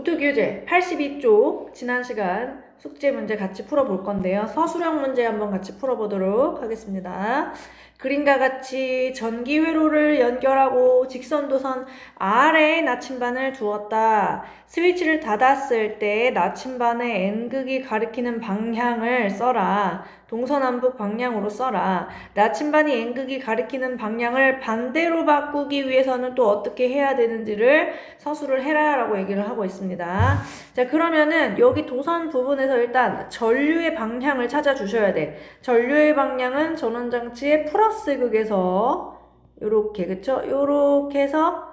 노트 교재 82쪽 지난 시간 숙제 문제 같이 풀어볼 건데요. 서술형 문제 한번 같이 풀어보도록 하겠습니다. 그림과 같이 전기 회로를 연결하고 직선도선 아래에 나침반을 두었다. 스위치를 닫았을 때 나침반의 N극이 가리키는 방향을 써라. 동서남북 방향으로 써라. 나침반이 N극이 가리키는 방향을 반대로 바꾸기 위해서는 또 어떻게 해야 되는지를 서술을 해라 라고 얘기를 하고 있습니다. 자, 그러면은 여기 도선 부분에서 일단 전류의 방향을 찾아 주셔야 돼. 전류의 방향은 전원장치의 플러스 극에서 요렇게, 그쵸? 요렇게 해서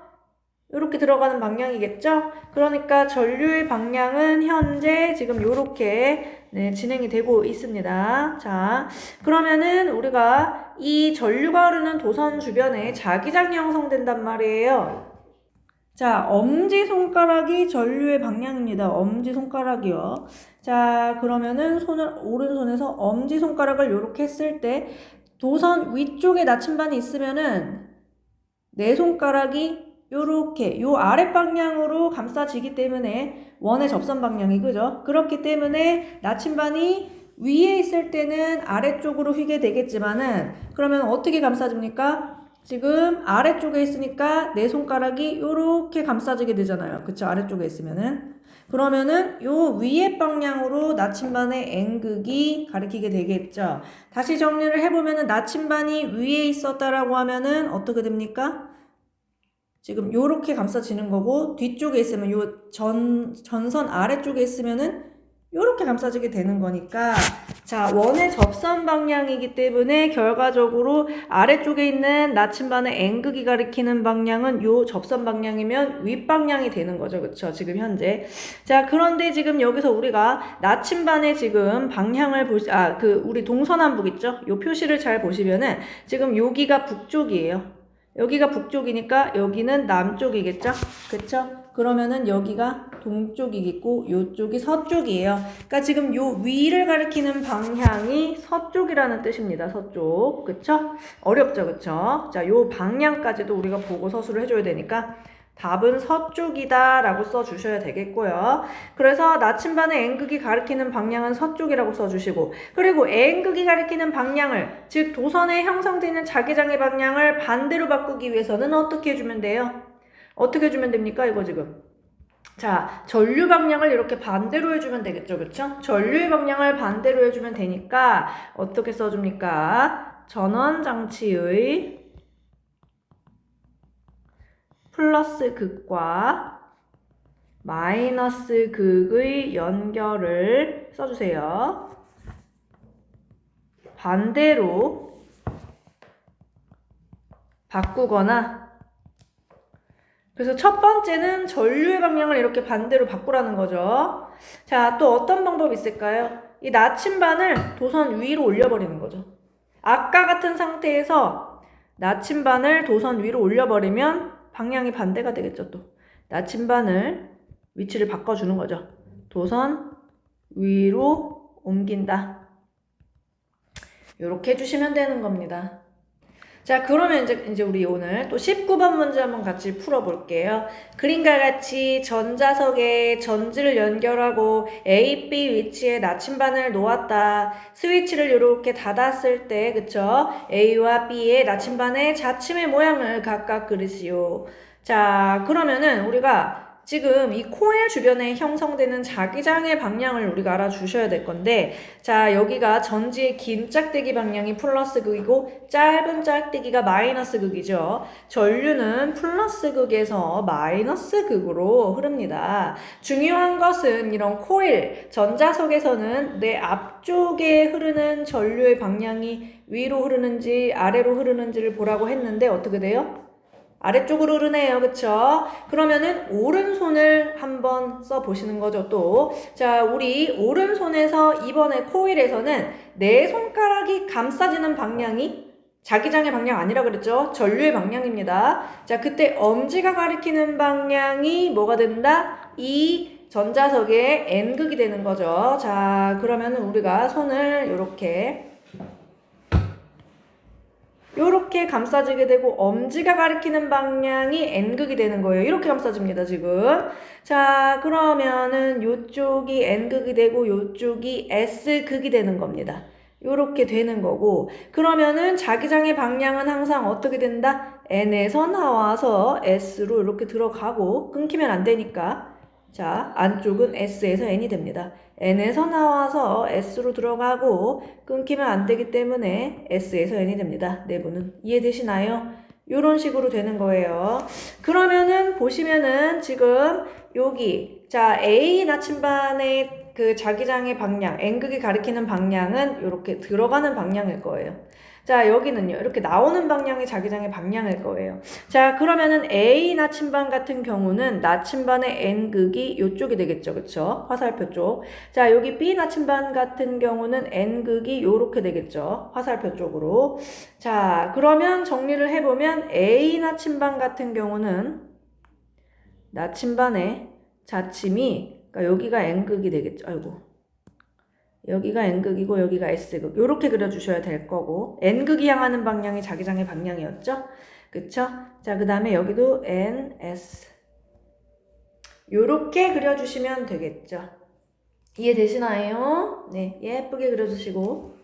요렇게 들어가는 방향이겠죠? 그러니까 전류의 방향은 현재 지금 요렇게 진행이 되고 있습니다. 자, 그러면은 우리가 이 전류가 흐르는 도선 주변에 자기장이 형성된단 말이에요. 자, 엄지손가락이 전류의 방향입니다. 엄지손가락이요. 자, 그러면은 오른손에서 엄지손가락을 요렇게 했을 때 도선 위쪽에 나침반이 있으면은 내 손가락이 요렇게 요 아랫 방향으로 감싸지기 때문에 원의 접선 방향이 그죠? 그렇기 때문에 나침반이 위에 있을 때는 아래쪽으로 휘게 되겠지만은 그러면 어떻게 감싸집니까? 지금 아래쪽에 있으니까 내 손가락이 요렇게 감싸지게 되잖아요. 그쵸? 아래쪽에 있으면은. 그러면은 요 위에 방향으로 나침반의 N극이 가리키게 되겠죠. 다시 정리를 해보면은 나침반이 위에 있었다라고 하면은 어떻게 됩니까? 지금 요렇게 감싸지는 거고 뒤쪽에 있으면 요 전선 아래쪽에 있으면은 요렇게 감싸지게 되는 거니까 자, 원의 접선 방향이기 때문에 결과적으로 아래쪽에 있는 나침반의 N극이 가리키는 방향은 요 접선 방향이면 윗방향이 되는 거죠. 그쵸? 지금 현재. 자, 그런데 지금 여기서 우리가 나침반의 지금 방향을 우리 동서남북 있죠? 요 표시를 잘 보시면은 지금 여기가 북쪽이에요. 여기가 북쪽이니까 여기는 남쪽이겠죠? 그쵸? 그러면은 여기가 동쪽이겠고 요쪽이 서쪽이에요. 그러니까 지금 요 위를 가리키는 방향이 서쪽이라는 뜻입니다. 서쪽. 그쵸? 어렵죠? 그쵸? 자, 요 방향까지도 우리가 보고 서술을 해줘야 되니까 답은 서쪽이다 라고 써주셔야 되겠고요. 그래서 나침반의 N극이 가리키는 방향은 서쪽이라고 써주시고 그리고 N극이 가리키는 방향을 즉 도선에 형성되는 자기장의 방향을 반대로 바꾸기 위해서는 어떻게 해주면 돼요? 어떻게 해주면 됩니까? 이거 지금 자, 전류 방향을 이렇게 반대로 해주면 되겠죠. 그쵸? 전류의 방향을 반대로 해주면 되니까 어떻게 써줍니까? 전원장치의 플러스 극과 마이너스 극의 연결을 써주세요. 반대로 바꾸거나 그래서 첫 번째는 전류의 방향을 이렇게 반대로 바꾸라는 거죠. 자, 또 어떤 방법이 있을까요? 이 나침반을 도선 위로 올려버리는 거죠. 아까 같은 상태에서 나침반을 도선 위로 올려버리면 방향이 반대가 되겠죠. 또 나침반을 위치를 바꿔주는 거죠. 도선 위로 옮긴다. 이렇게 해주시면 되는 겁니다. 자, 그러면 이제 우리 오늘 또 19번 문제 한번 같이 풀어볼게요. 그림과 같이 전자석에 전지를 연결하고 A, B 위치에 나침반을 놓았다. 스위치를 이렇게 닫았을 때, 그쵸? A와 B의 나침반의 자침의 모양을 각각 그리시오. 자, 그러면은 우리가 지금 이 코일 주변에 형성되는 자기장의 방향을 우리가 알아주셔야 될 건데 자, 여기가 전지의 긴 짝대기 방향이 플러스 극이고 짧은 짝대기가 마이너스 극이죠. 전류는 플러스 극에서 마이너스 극으로 흐릅니다. 중요한 것은 이런 코일, 전자석에서는 내 앞쪽에 흐르는 전류의 방향이 위로 흐르는지 아래로 흐르는지를 보라고 했는데 어떻게 돼요? 아래쪽으로 흐르네요. 그쵸? 그러면은 오른손을 한번 써보시는 거죠. 또 자, 우리 오른손에서 이번에 코일에서는 내 손가락이 감싸지는 방향이 자기장의 방향 아니라 그랬죠? 전류의 방향입니다. 자, 그때 엄지가 가리키는 방향이 뭐가 된다? 이 전자석의 N극이 되는 거죠. 자, 그러면은 우리가 손을 이렇게 요렇게 감싸지게 되고 엄지가 가리키는 방향이 N극이 되는 거예요. 이렇게 감싸집니다, 지금. 자, 그러면은 요쪽이 N극이 되고 요쪽이 S극이 되는 겁니다. 요렇게 되는 거고, 그러면은 자기장의 방향은 항상 어떻게 된다? N에서 나와서 S로 이렇게 들어가고 끊기면 안 되니까, 자, 안쪽은 S에서 N이 됩니다. N에서 나와서 S로 들어가고 끊기면 안 되기 때문에 S에서 N이 됩니다. 내부는 이해되시나요? 이런 식으로 되는 거예요. 그러면은 보시면은 지금 여기 자 A 나침반의 그 자기장의 방향, N극이 가리키는 방향은 이렇게 들어가는 방향일 거예요. 자, 여기는요. 이렇게 나오는 방향이 자기장의 방향일 거예요. 자, 그러면은 A 나침반 같은 경우는 나침반의 N극이 이쪽이 되겠죠. 그쵸? 화살표 쪽. 자, 여기 B 나침반 같은 경우는 N극이 요렇게 되겠죠. 화살표 쪽으로. 자, 그러면 정리를 해보면 A 나침반 같은 경우는 나침반의 자침이, 그러니까 여기가 N극이 되겠죠. 아이고. 여기가 N극이고 여기가 S극 요렇게 그려주셔야 될 거고 N극이 향하는 방향이 자기장의 방향이었죠? 그쵸? 자, 그 다음에 여기도 N, S 요렇게 그려주시면 되겠죠? 이해되시나요? 네, 예쁘게 그려주시고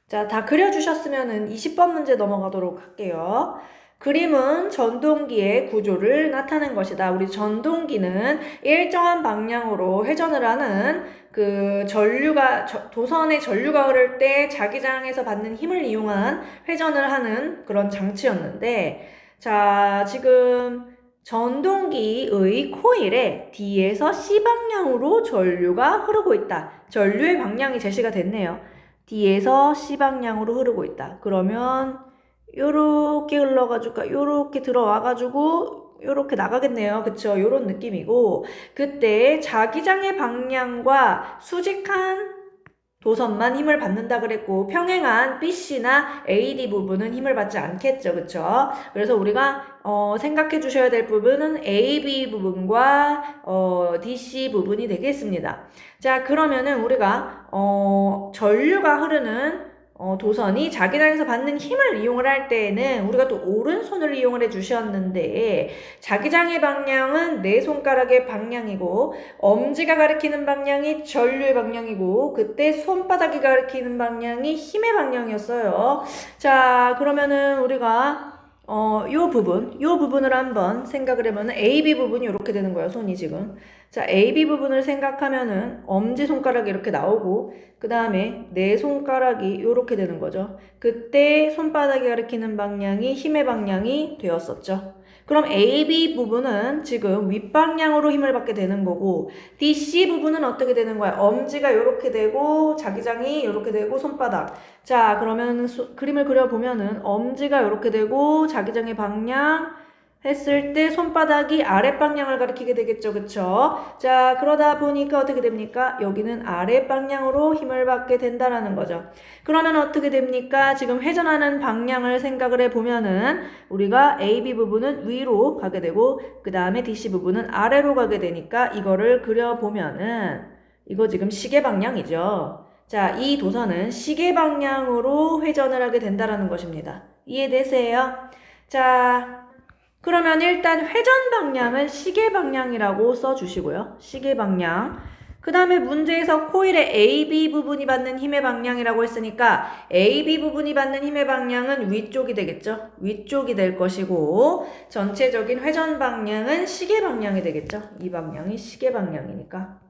자, 다 그려주셨으면 20번 문제 넘어가도록 할게요. 그림은 전동기의 구조를 나타낸 것이다. 우리 전동기는 일정한 방향으로 회전을 하는 그 도선의 전류가 흐를 때 자기장에서 받는 힘을 이용한 회전을 하는 그런 장치였는데, 자, 지금 전동기의 코일에 D에서 C 방향으로 전류가 흐르고 있다. 전류의 방향이 제시가 됐네요. D에서 C 방향으로 흐르고 있다. 그러면 요렇게 흘러가지고 요렇게 들어와가지고 요렇게 나가겠네요. 그쵸? 요런 느낌이고 그때 자기장의 방향과 수직한 도선만 힘을 받는다 그랬고 평행한 BC나 AD 부분은 힘을 받지 않겠죠. 그쵸? 그래서 우리가 생각해 주셔야 될 부분은 AB 부분과 DC 부분이 되겠습니다. 자, 그러면은 우리가 전류가 흐르는 도선이 자기장에서 받는 힘을 이용을 할 때에는 우리가 또 오른손을 이용을 해 주셨는데 자기장의 방향은 내 손가락의 방향이고 엄지가 가리키는 방향이 전류의 방향이고 그때 손바닥이 가리키는 방향이 힘의 방향이었어요. 자, 그러면은 우리가 요 부분을 한번 생각을 해보면 AB 부분이 이렇게 되는 거예요. 손이 지금. 자, AB 부분을 생각하면은 엄지손가락이 이렇게 나오고 그 다음에 내 손가락이 이렇게 되는 거죠. 그때 손바닥이 가리키는 방향이 힘의 방향이 되었었죠. 그럼 AB 부분은 지금 윗방향으로 힘을 받게 되는 거고 DC 부분은 어떻게 되는 거야? 엄지가 이렇게 되고 자기장이 이렇게 되고 손바닥. 자, 그러면 그림을 그려보면은 엄지가 이렇게 되고 자기장의 방향 했을 때 손바닥이 아랫방향을 가리키게 되겠죠. 그쵸? 자, 그러다 보니까 어떻게 됩니까? 여기는 아랫방향으로 힘을 받게 된다라는 거죠. 그러면 어떻게 됩니까? 지금 회전하는 방향을 생각을 해보면은 우리가 AB 부분은 위로 가게 되고 그 다음에 DC 부분은 아래로 가게 되니까 이거를 그려보면은 이거 지금 시계 방향이죠. 자, 이 도선은 시계 방향으로 회전을 하게 된다라는 것입니다. 이해되세요? 자, 그러면 일단 회전 방향은 시계 방향이라고 써주시고요. 시계 방향. 그 다음에 문제에서 코일의 AB 부분이 받는 힘의 방향이라고 했으니까 AB 부분이 받는 힘의 방향은 위쪽이 되겠죠. 위쪽이 될 것이고 전체적인 회전 방향은 시계 방향이 되겠죠. 이 방향이 시계 방향이니까.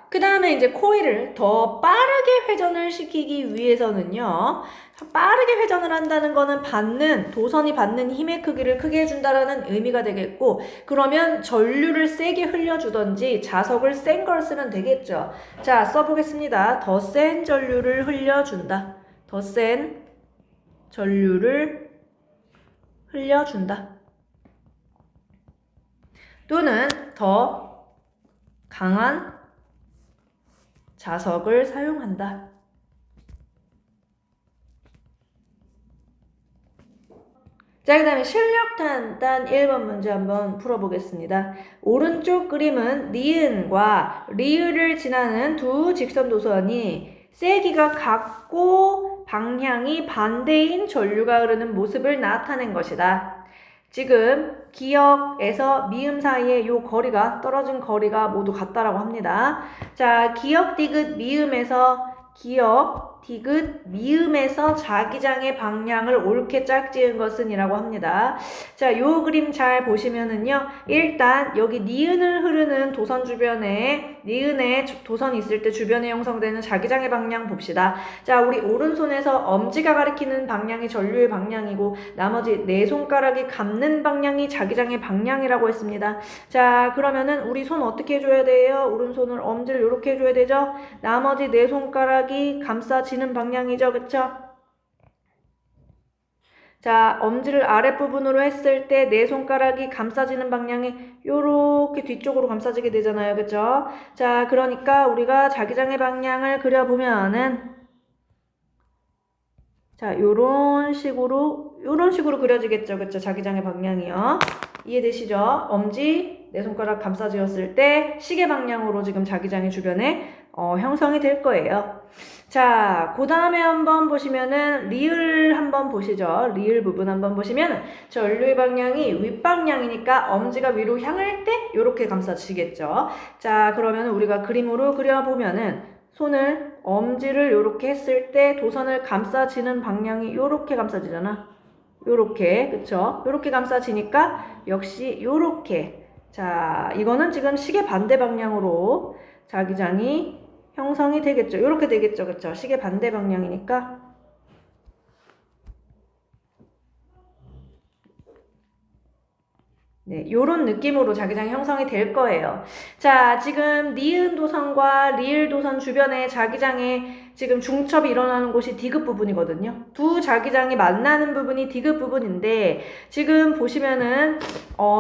그 다음에 이제 코일을 더 빠르게 회전을 시키기 위해서는요. 빠르게 회전을 한다는 거는 도선이 받는 힘의 크기를 크게 해준다라는 의미가 되겠고 그러면 전류를 세게 흘려주던지 자석을 센 걸 쓰면 되겠죠. 자, 써보겠습니다. 더 센 전류를 흘려준다. 더 센 전류를 흘려준다. 또는 더 강한 자석을 사용한다. 자, 그 다음에 실력탄단 1번 문제 한번 풀어보겠습니다. 오른쪽 그림은 니은과 리을을 지나는 두 직선 도선이 세기가 같고 방향이 반대인 전류가 흐르는 모습을 나타낸 것이다. 지금 기역에서 미음 사이에 요 거리가 떨어진 거리가 모두 같다라고 합니다. 자, 기역 디귿 미음에서 기역 디귿 미음에서 자기장의 방향을 옳게 짝지은 것은 이라고 합니다. 자, 요 그림 잘 보시면은요. 일단 여기 니은을 흐르는 도선 주변에 니은의 도선이 있을 때 주변에 형성되는 자기장의 방향 봅시다. 자, 우리 오른손에서 엄지가 가리키는 방향이 전류의 방향이고 나머지 네 손가락이 감는 방향이 자기장의 방향이라고 했습니다. 자, 그러면은 우리 손 어떻게 해줘야 돼요? 오른손을 엄지를 이렇게 해줘야 되죠? 나머지 네 손가락이 감싸지는 방향이죠. 그쵸? 자, 엄지를 아랫부분으로 했을 때 네 손가락이 감싸지는 방향이 요렇게 뒤쪽으로 감싸지게 되잖아요. 그쵸? 자, 그러니까 우리가 자기장의 방향을 그려보면은 자, 요런 식으로 그려지겠죠. 그쵸? 자기장의 방향이요. 이해되시죠? 엄지, 네 손가락 감싸지었을 때 시계 방향으로 지금 자기장의 주변에 형성이 될 거예요. 자, 그 다음에 한번 보시면은 리을 한번 보시죠. 리을 부분 한번 보시면 전류의 방향이 윗방향이니까 엄지가 위로 향할 때 요렇게 감싸지겠죠. 자, 그러면 우리가 그림으로 그려보면은 손을 엄지를 요렇게 했을 때 도선을 감싸지는 방향이 요렇게 감싸지잖아. 요렇게, 그쵸? 요렇게 감싸지니까 역시 요렇게. 자, 이거는 지금 시계 반대 방향으로 자기장이 형성이 되겠죠. 요렇게 되겠죠. 그쵸? 시계 반대 방향이니까. 네, 요런 느낌으로 자기장이 형성이 될 거예요. 자, 지금 니은 도선과 리을 도선 주변에 자기장에 지금 중첩이 일어나는 곳이 디귿 부분이거든요. 두 자기장이 만나는 부분이 디귿 부분인데 지금 보시면은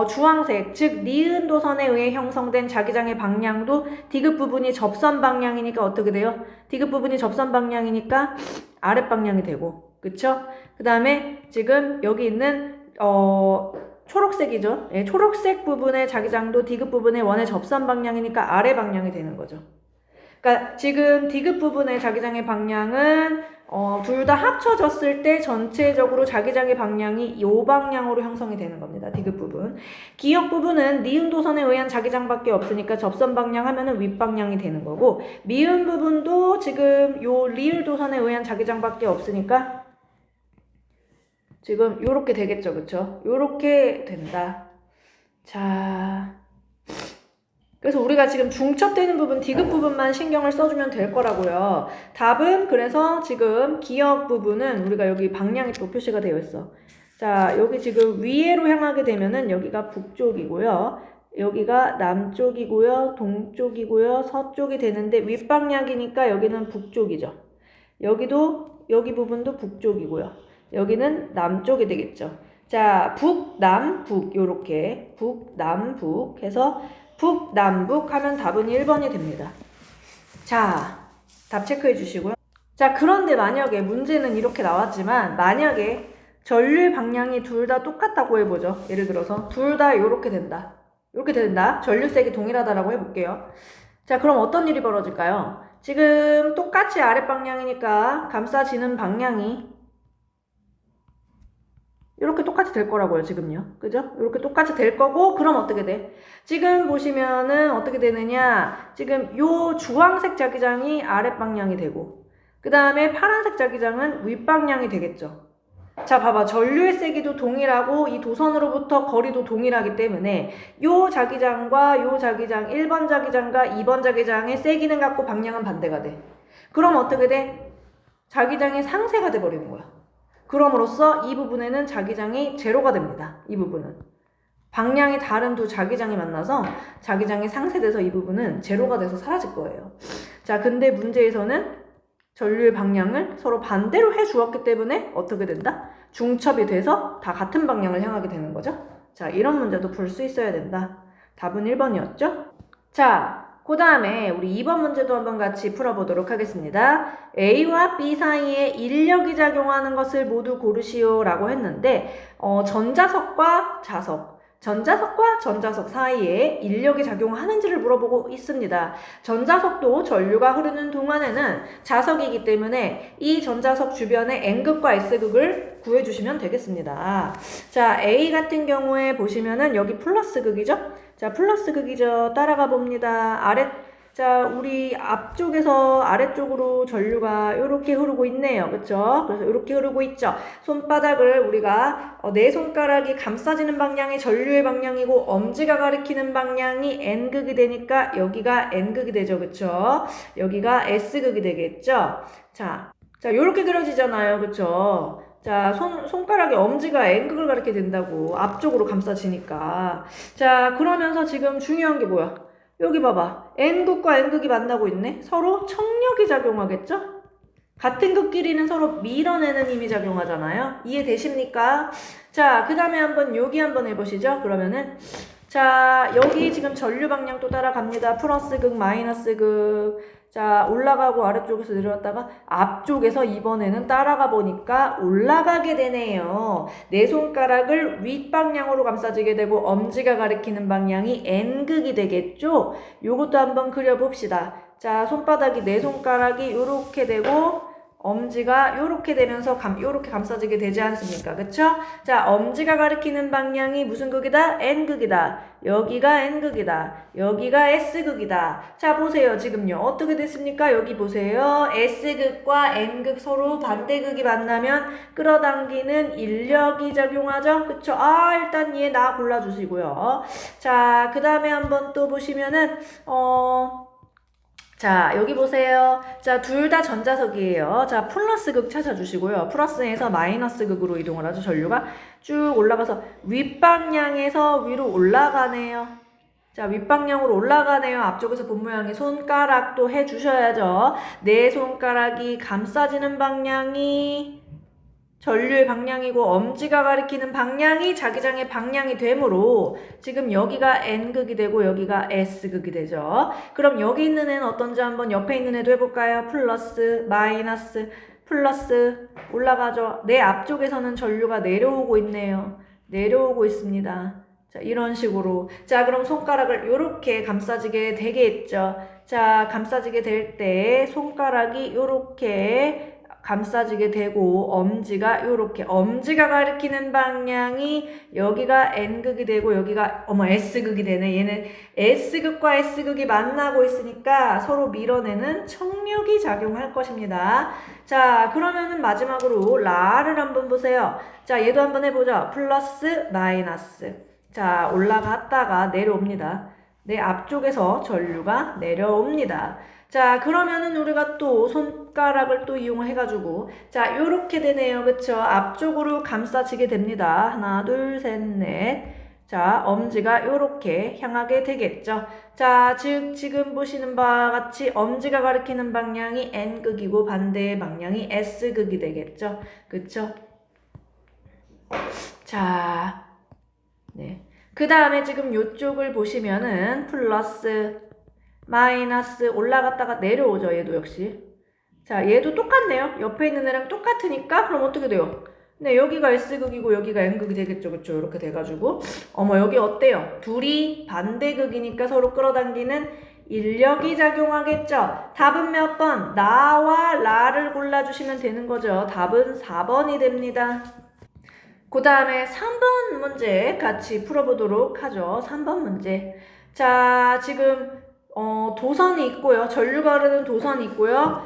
주황색, 즉 니은 도선에 의해 형성된 자기장의 방향도 디귿 부분이 접선 방향이니까 어떻게 돼요? 디귿 부분이 접선 방향이니까 아랫 방향이 되고, 그쵸? 그 다음에 지금 여기 있는 초록색이죠. 예, 초록색 부분의 자기장도 디귿 부분의 원의 접선 방향이니까 아래 방향이 되는 거죠. 그러니까 지금 디귿 부분의 자기장의 방향은 둘 다 합쳐졌을 때 전체적으로 자기장의 방향이 이 방향으로 형성이 되는 겁니다. 디귿 부분. 기역 부분은 니은 도선에 의한 자기장밖에 없으니까 접선 방향 하면은 윗방향이 되는 거고 미음 부분도 지금 요 리을 도선에 의한 자기장밖에 없으니까 지금 요렇게 되겠죠. 그쵸? 요렇게 된다. 자, 그래서 우리가 지금 중첩되는 부분, 디귿 부분만 신경을 써주면 될 거라고요. 답은 그래서 지금 기역 부분은 우리가 여기 방향이 또 표시가 되어 있어. 자, 여기 지금 위에로 향하게 되면은 여기가 북쪽이고요. 여기가 남쪽이고요. 동쪽이고요. 서쪽이 되는데 윗방향이니까 여기는 북쪽이죠. 여기 부분도 북쪽이고요. 여기는 남쪽이 되겠죠. 자, 북, 남, 북 요렇게 북, 남, 북 해서 북, 남, 북 하면 답은 1번이 됩니다. 자, 답 체크해 주시고요. 자, 그런데 만약에 문제는 이렇게 나왔지만 만약에 전류의 방향이 둘 다 똑같다고 해보죠. 예를 들어서 둘 다 요렇게 된다. 요렇게 된다. 전류색이 동일하다라고 해볼게요. 자, 그럼 어떤 일이 벌어질까요? 지금 똑같이 아랫방향이니까 감싸지는 방향이 이렇게 똑같이 될 거라고요, 지금요. 그죠? 이렇게 똑같이 될 거고, 그럼 어떻게 돼? 지금 보시면은 어떻게 되느냐? 지금 요 주황색 자기장이 아랫방향이 되고, 그 다음에 파란색 자기장은 윗방향이 되겠죠. 자, 봐봐. 전류의 세기도 동일하고, 이 도선으로부터 거리도 동일하기 때문에, 요 자기장과 요 자기장, 1번 자기장과 2번 자기장의 세기는 같고 방향은 반대가 돼. 그럼 어떻게 돼? 자기장이 상쇄가 돼버리는 거야. 그럼으로써 이 부분에는 자기장이 제로가 됩니다. 이 부분은. 방향이 다른 두 자기장이 만나서 자기장이 상쇄돼서 이 부분은 제로가 돼서 사라질 거예요. 자, 근데 문제에서는 전류의 방향을 서로 반대로 해 주었기 때문에 어떻게 된다? 중첩이 돼서 다 같은 방향을 향하게 되는 거죠. 자, 이런 문제도 풀 수 있어야 된다. 답은 1번이었죠? 자, 그 다음에 우리 2번 문제도 한번 같이 풀어보도록 하겠습니다. A와 B 사이에 인력이 작용하는 것을 모두 고르시오 라고 했는데 전자석과 자석 전자석과 전자석 사이에 인력이 작용하는지를 물어보고 있습니다. 전자석도 전류가 흐르는 동안에는 자석이기 때문에 이 전자석 주변의 N극과 S극을 구해주시면 되겠습니다. 자, A 같은 경우에 보시면은 여기 플러스 극이죠? 자, 플러스 극이죠. 따라가 봅니다. 자, 우리 앞쪽에서 아래쪽으로 전류가 이렇게 흐르고 있네요. 그쵸? 그래서 이렇게 흐르고 있죠. 손바닥을 우리가 내 손가락이 감싸지는 방향이 전류의 방향이고 엄지가 가리키는 방향이 N극이 되니까 여기가 N극이 되죠. 그쵸? 여기가 S극이 되겠죠? 자, 요렇게 그려지잖아요. 그쵸? 자, 손가락의 엄지가 N극을 가리게 된다고. 앞쪽으로 감싸지니까. 자, 그러면서 지금 중요한 게 뭐야? 여기 봐봐. N극과 N극이 만나고 있네. 서로 청력이 작용하겠죠? 같은 극끼리는 서로 밀어내는 힘이 작용하잖아요. 이해되십니까? 자, 그 다음에 여기 한번 해보시죠. 그러면은 자, 여기 지금 전류 방향 또 따라갑니다. 플러스 극, 마이너스 극. 자, 올라가고 아래쪽에서 내려왔다가 앞쪽에서 이번에는 따라가 보니까 올라가게 되네요. 내 손가락을 윗방향으로 감싸지게 되고 엄지가 가리키는 방향이 N극이 되겠죠? 요것도 한번 그려봅시다. 자, 내 손가락이 요렇게 되고 엄지가 요렇게 되면서 요렇게 감싸지게 되지 않습니까? 그쵸? 자, 엄지가 가리키는 방향이 무슨 극이다? N극이다. 여기가 N극이다. 여기가 S극이다. 자, 보세요. 지금요. 어떻게 됐습니까? 여기 보세요. S극과 N극 서로 반대극이 만나면 끌어당기는 인력이 작용하죠? 그쵸? 일단 얘 나 골라주시고요. 자, 그 다음에 한번 또 보시면은, 자, 여기 보세요. 자, 둘 다 전자석이에요. 자, 플러스 극 찾아주시고요. 플러스에서 마이너스 극으로 이동을 하죠. 전류가 쭉 올라가서 윗방향에서 위로 올라가네요. 자, 윗방향으로 올라가네요. 앞쪽에서 본 모양이 손가락도 해주셔야죠. 내 손가락이 감싸지는 방향이 전류의 방향이고 엄지가 가리키는 방향이 자기장의 방향이 되므로 지금 여기가 N극이 되고 여기가 S극이 되죠. 그럼 여기 있는 애는 어떤지 한번 옆에 있는 애도 해볼까요? 플러스, 마이너스, 플러스 올라가죠. 내 앞쪽에서는 전류가 내려오고 있네요. 내려오고 있습니다. 자, 이런 식으로. 자, 그럼 손가락을 이렇게 감싸지게 되겠죠. 자, 감싸지게 될 때 손가락이 이렇게 감싸지게 되고 엄지가 요렇게 엄지가 가리키는 방향이 여기가 N극이 되고 여기가 S극이 되네. 얘는 S극과 S극이 만나고 있으니까 서로 밀어내는 청력이 작용할 것입니다. 자, 그러면은 마지막으로 라를 한번 보세요. 자, 얘도 한번 해보자. 플러스 마이너스. 자, 올라갔다가 내려옵니다. 내 앞쪽에서 전류가 내려옵니다. 자, 그러면은 우리가 또 손가락을 또 이용해가지고 자, 요렇게 되네요. 그쵸? 앞쪽으로 감싸지게 됩니다. 하나, 둘, 셋, 넷. 자, 엄지가 요렇게 향하게 되겠죠. 자, 즉 지금 보시는 바와 같이 엄지가 가리키는 방향이 N극이고 반대의 방향이 S극이 되겠죠. 그쵸? 자, 네. 그 다음에 지금 요쪽을 보시면은 플러스 마이너스 올라갔다가 내려오죠. 얘도 역시. 자, 얘도 똑같네요. 옆에 있는 애랑 똑같으니까 그럼 어떻게 돼요? 네, 여기가 S극이고 여기가 N극이 되겠죠. 그쵸? 이렇게 돼가지고 여기 어때요? 둘이 반대극이니까 서로 끌어당기는 인력이 작용하겠죠. 답은 몇 번? 나와 라를 골라주시면 되는 거죠. 답은 4번이 됩니다. 그 다음에 3번 문제 같이 풀어보도록 하죠. 3번 문제. 자, 지금 도선이 있고요. 전류가 흐르는 도선이 있고요.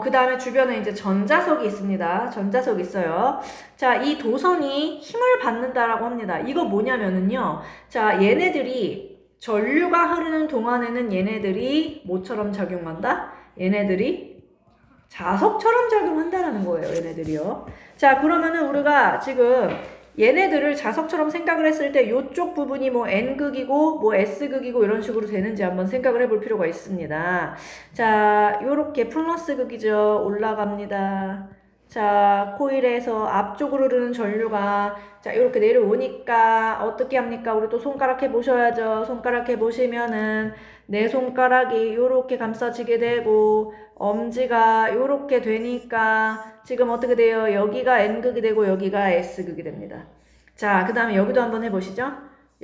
그 다음에 주변에 이제 전자석이 있습니다. 전자석이 있어요. 자, 이 도선이 힘을 받는다라고 합니다. 이거 뭐냐면은요. 자, 얘네들이 전류가 흐르는 동안에는 얘네들이 뭐처럼 작용한다? 얘네들이 자석처럼 작용한다라는 거예요. 얘네들이요. 자, 그러면은 우리가 지금 얘네들을 자석처럼 생각을 했을 때 이쪽 부분이 뭐 N극이고 뭐 S극이고 이런 식으로 되는지 한번 생각을 해볼 필요가 있습니다. 자, 요렇게 플러스 극이죠. 올라갑니다. 자, 코일에서 앞쪽으로 흐르는 전류가 자, 이렇게 내려오니까 어떻게 합니까? 우리 또 손가락 해보셔야죠. 손가락 해보시면은 내 손가락이 이렇게 감싸지게 되고 엄지가 이렇게 되니까 지금 어떻게 돼요? 여기가 N극이 되고 여기가 S극이 됩니다. 자, 그 다음에 여기도 한번 해보시죠.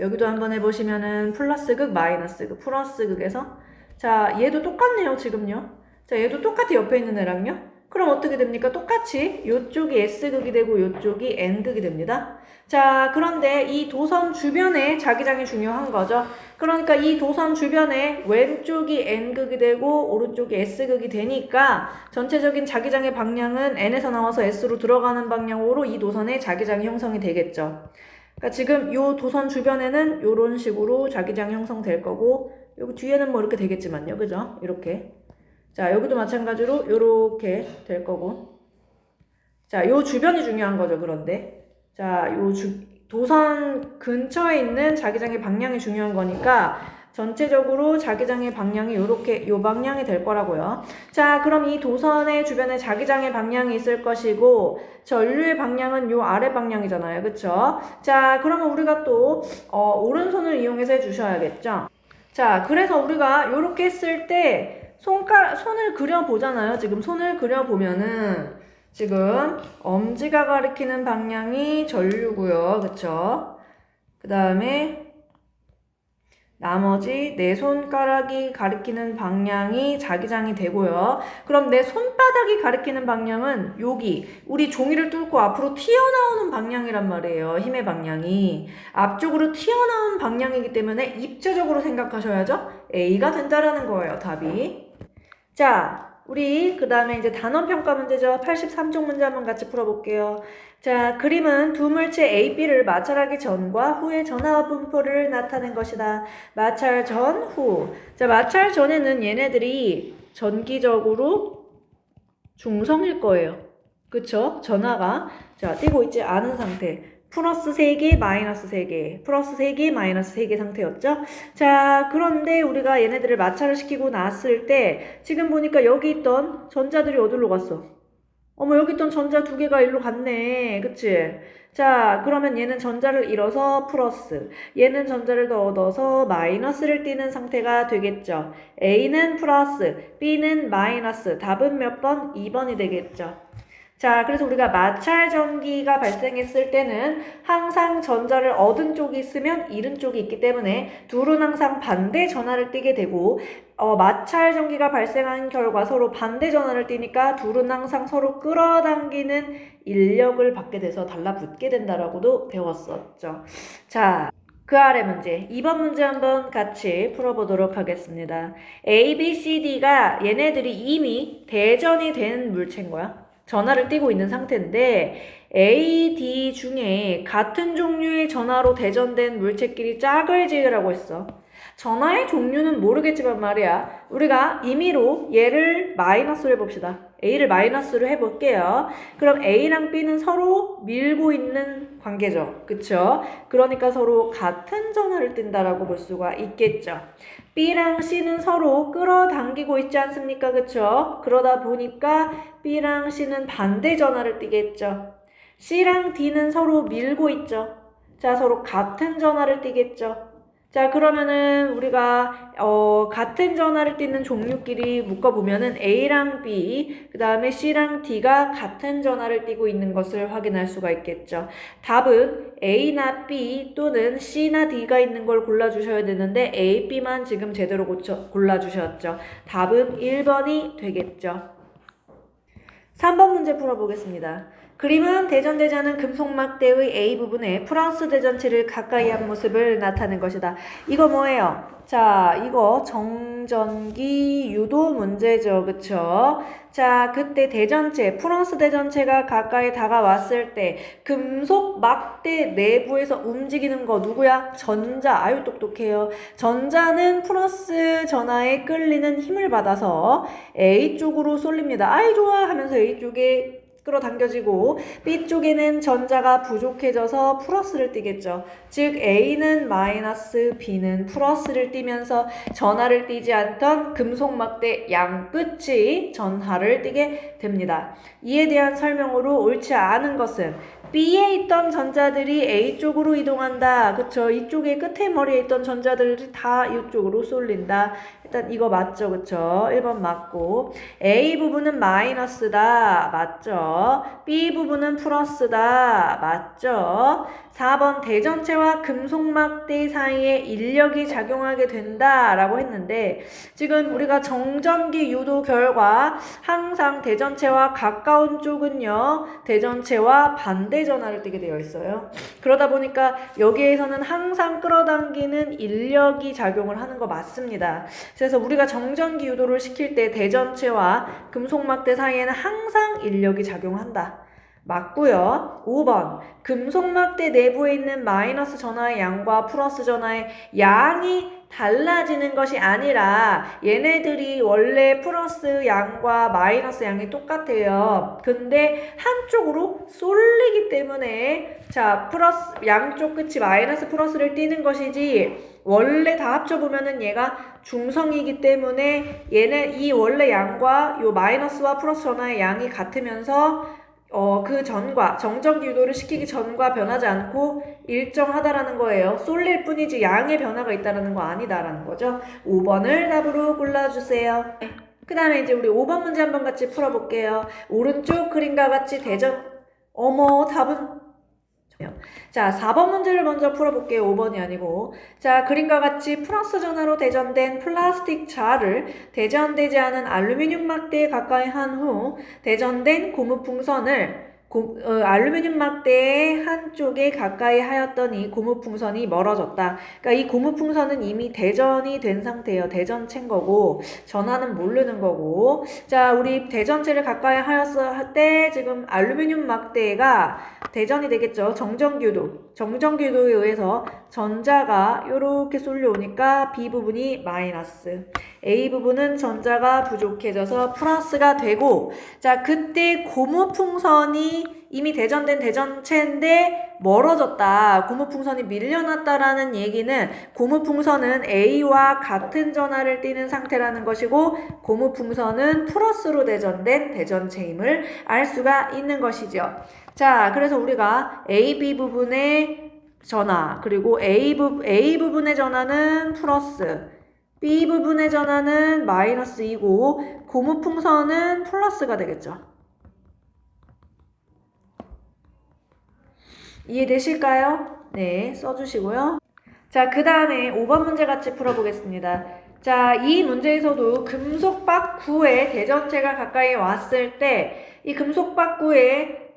여기도 한번 해보시면은 플러스 극, 마이너스 극, 플러스 극에서 자, 얘도 똑같네요, 지금요. 자, 얘도 똑같이 옆에 있는 애랑요. 그럼 어떻게 됩니까? 똑같이 요쪽이 S극이 되고 요쪽이 N극이 됩니다. 자, 그런데 이 도선 주변에 자기장이 중요한 거죠. 그러니까 이 도선 주변에 왼쪽이 N극이 되고 오른쪽이 S극이 되니까 전체적인 자기장의 방향은 N에서 나와서 S로 들어가는 방향으로 이 도선의 자기장이 형성이 되겠죠. 그러니까 지금 요 도선 주변에는 요런 식으로 자기장이 형성될 거고 여기 뒤에는 뭐 이렇게 되겠지만요. 그죠? 이렇게. 자, 여기도 마찬가지로 요렇게 될 거고. 자, 요 주변이 중요한 거죠. 그런데. 자, 도선 근처에 있는 자기장의 방향이 중요한 거니까 전체적으로 자기장의 방향이 요렇게 요 방향이 될 거라고요. 자, 그럼 이 도선의 주변에 자기장의 방향이 있을 것이고 전류의 방향은 요 아래 방향이잖아요. 그쵸? 자, 그러면 우리가 또 오른손을 이용해서 해주셔야겠죠. 자, 그래서 우리가 요렇게 했을 때 손을 그려보잖아요. 지금 손을 그려보면은 지금 엄지가 가리키는 방향이 전류고요. 그쵸? 그 다음에 나머지 내 손가락이 가리키는 방향이 자기장이 되고요. 그럼 내 손바닥이 가리키는 방향은 여기 우리 종이를 뚫고 앞으로 튀어나오는 방향이란 말이에요. 힘의 방향이 앞쪽으로 튀어나온 방향이기 때문에 입체적으로 생각하셔야죠. A가 된다라는 거예요. 답이. 자, 우리 그 다음에 이제 단원평가 문제죠. 83쪽 문제 한번 같이 풀어볼게요. 자, 그림은 두 물체 A, B를 마찰하기 전과 후의 전하와 분포를 나타낸 것이다. 마찰 전, 후. 자, 마찰 전에는 얘네들이 전기적으로 중성일 거예요. 그쵸? 전하가 자, 띄고 있지 않은 상태. 플러스 3개, 마이너스 3개, 플러스 3개, 마이너스 3개 상태였죠? 자, 그런데 우리가 얘네들을 마찰을 시키고 났을 때 지금 보니까 여기 있던 전자들이 어디로 갔어? 어머, 여기 있던 전자 2개가 일로 갔네. 그치? 자, 그러면 얘는 전자를 잃어서 플러스, 얘는 전자를 더 얻어서 마이너스를 띠는 상태가 되겠죠. A는 플러스, B는 마이너스. 답은 몇 번? 2번이 되겠죠. 자, 그래서 우리가 마찰 전기가 발생했을 때는 항상 전자를 얻은 쪽이 있으면 잃은 쪽이 있기 때문에 둘은 항상 반대 전하를 띠게 되고 마찰 전기가 발생한 결과 서로 반대 전하를 띠니까 둘은 항상 서로 끌어당기는 인력을 받게 돼서 달라붙게 된다라고도 배웠었죠. 자, 그 아래 문제 2번 문제 한번 같이 풀어보도록 하겠습니다. A, B, C, D가 얘네들이 이미 대전이 된 물체인 거야. 전하를 띠고 있는 상태인데 A, D 중에 같은 종류의 전하로 대전된 물체끼리 짝을 지으라고 했어. 전하의 종류는 모르겠지만 말이야. 우리가 임의로 얘를 마이너스로 해봅시다. A를 마이너스로 해볼게요. 그럼 A랑 B는 서로 밀고 있는 관계죠. 그쵸? 그러니까 서로 같은 전하를 띈다라고 볼 수가 있겠죠. B랑 C는 서로 끌어당기고 있지 않습니까? 그쵸? 그러다 보니까 B랑 C는 반대 전하를 띠겠죠. C랑 D는 서로 밀고 있죠. 자, 서로 같은 전하를 띠겠죠. 자, 그러면은 우리가 같은 전하를 띠는 종류끼리 묶어보면은 A랑 B, 그 다음에 C랑 D가 같은 전하를 띠고 있는 것을 확인할 수가 있겠죠. 답은 A나 B 또는 C나 D가 있는 걸 골라주셔야 되는데 A, B만 지금 제대로 골라주셨죠. 답은 1번이 되겠죠. 3번 문제 풀어보겠습니다. 그림은 대전되지 않은 금속막대의 A 부분에 플러스 대전체를 가까이 한 모습을 나타낸 것이다. 이거 뭐예요? 자, 이거 정전기 유도 문제죠. 그쵸? 자, 그때 대전체, 플러스 대전체가 가까이 다가왔을 때 금속 막대 내부에서 움직이는 거 누구야? 전자. 아유, 똑똑해요. 전자는 플러스 전하에 끌리는 힘을 받아서 A 쪽으로 쏠립니다. 아이, 좋아 하면서 A 쪽에 끌어당겨지고 B쪽에는 전자가 부족해져서 플러스를 띠겠죠. 즉 A는 마이너스, B는 플러스를 띠면서 전하를 띠지 않던 금속막대 양끝이 전하를 띠게 됩니다. 이에 대한 설명으로 옳지 않은 것은 B에 있던 전자들이 A 쪽으로 이동한다. 그쵸? 이쪽에 끝에 머리에 있던 전자들이 다 이쪽으로 쏠린다. 일단 이거 맞죠? 그쵸? 1번 맞고. A 부분은 마이너스다. 맞죠? B 부분은 플러스다. 맞죠? 4번 대전체와 금속막대 사이에 인력이 작용하게 된다 라고 했는데 지금 우리가 정전기 유도 결과 항상 대전체와 가까운 쪽은요 대전체와 반대 전하를 띠게 되어 있어요. 그러다 보니까 여기에서는 항상 끌어당기는 인력이 작용을 하는 거 맞습니다. 그래서 우리가 정전기 유도를 시킬 때 대전체와 금속막대 사이에는 항상 인력이 작용한다. 맞고요. 5번 금속막대 내부에 있는 마이너스 전하의 양과 플러스 전하의 양이 달라지는 것이 아니라 얘네들이 원래 플러스 양과 마이너스 양이 똑같아요. 근데 한쪽으로 쏠리기 때문에 자 플러스 양쪽 끝이 마이너스 플러스를 띠는 것이지 원래 다 합쳐보면은 얘가 중성이기 때문에 얘는 이 원래 양과 요 마이너스와 플러스 전하의 양이 같으면서 그 전과 정전기 유도를 시키기 전과 변하지 않고 일정하다라는 거예요. 쏠릴 뿐이지 양의 변화가 있다라는 거 아니다라는 거죠. 5번을 답으로 골라주세요. 그 다음에 이제 우리 5번 문제 한번 같이 풀어볼게요. 오른쪽 그림과 같이 답은 자, 4번 문제를 먼저 풀어볼게요. 5번이 아니고. 자, 그림과 같이 플러스 전하로 대전된 플라스틱 자를 대전되지 않은 알루미늄 막대에 가까이 한 후 대전된 고무 풍선을 알루미늄 막대의 한쪽에 가까이 하였더니 고무 풍선이 멀어졌다. 그러니까 이 고무 풍선은 이미 대전이 된 상태예요. 대전체인 거고 전하는 모르는 거고. 자, 우리 대전체를 가까이 하였을 때 지금 알루미늄 막대가 대전이 되겠죠. 정전기유도에 의해서 전자가 이렇게 쏠려오니까 B 부분이 마이너스, A 부분은 전자가 부족해져서 플러스가 되고, 자 그때 고무풍선이 이미 대전된 대전체인데 멀어졌다. 고무풍선이 밀려났다라는 얘기는 고무풍선은 A와 같은 전하를 띠는 상태라는 것이고 고무풍선은 플러스로 대전된 대전체임을 알 수가 있는 것이죠. 자, 그래서 우리가 A, B 부분의 전하, 그리고 A 부분의 전하는 플러스, B 부분의 전하는 마이너스 2고 고무풍선은 플러스가 되겠죠. 이해되실까요? 네, 써주시고요. 자, 그 다음에 5번 문제 같이 풀어보겠습니다. 자, 이 문제에서도 금속박구에 대전체가 가까이 왔을 때 이 금속박구에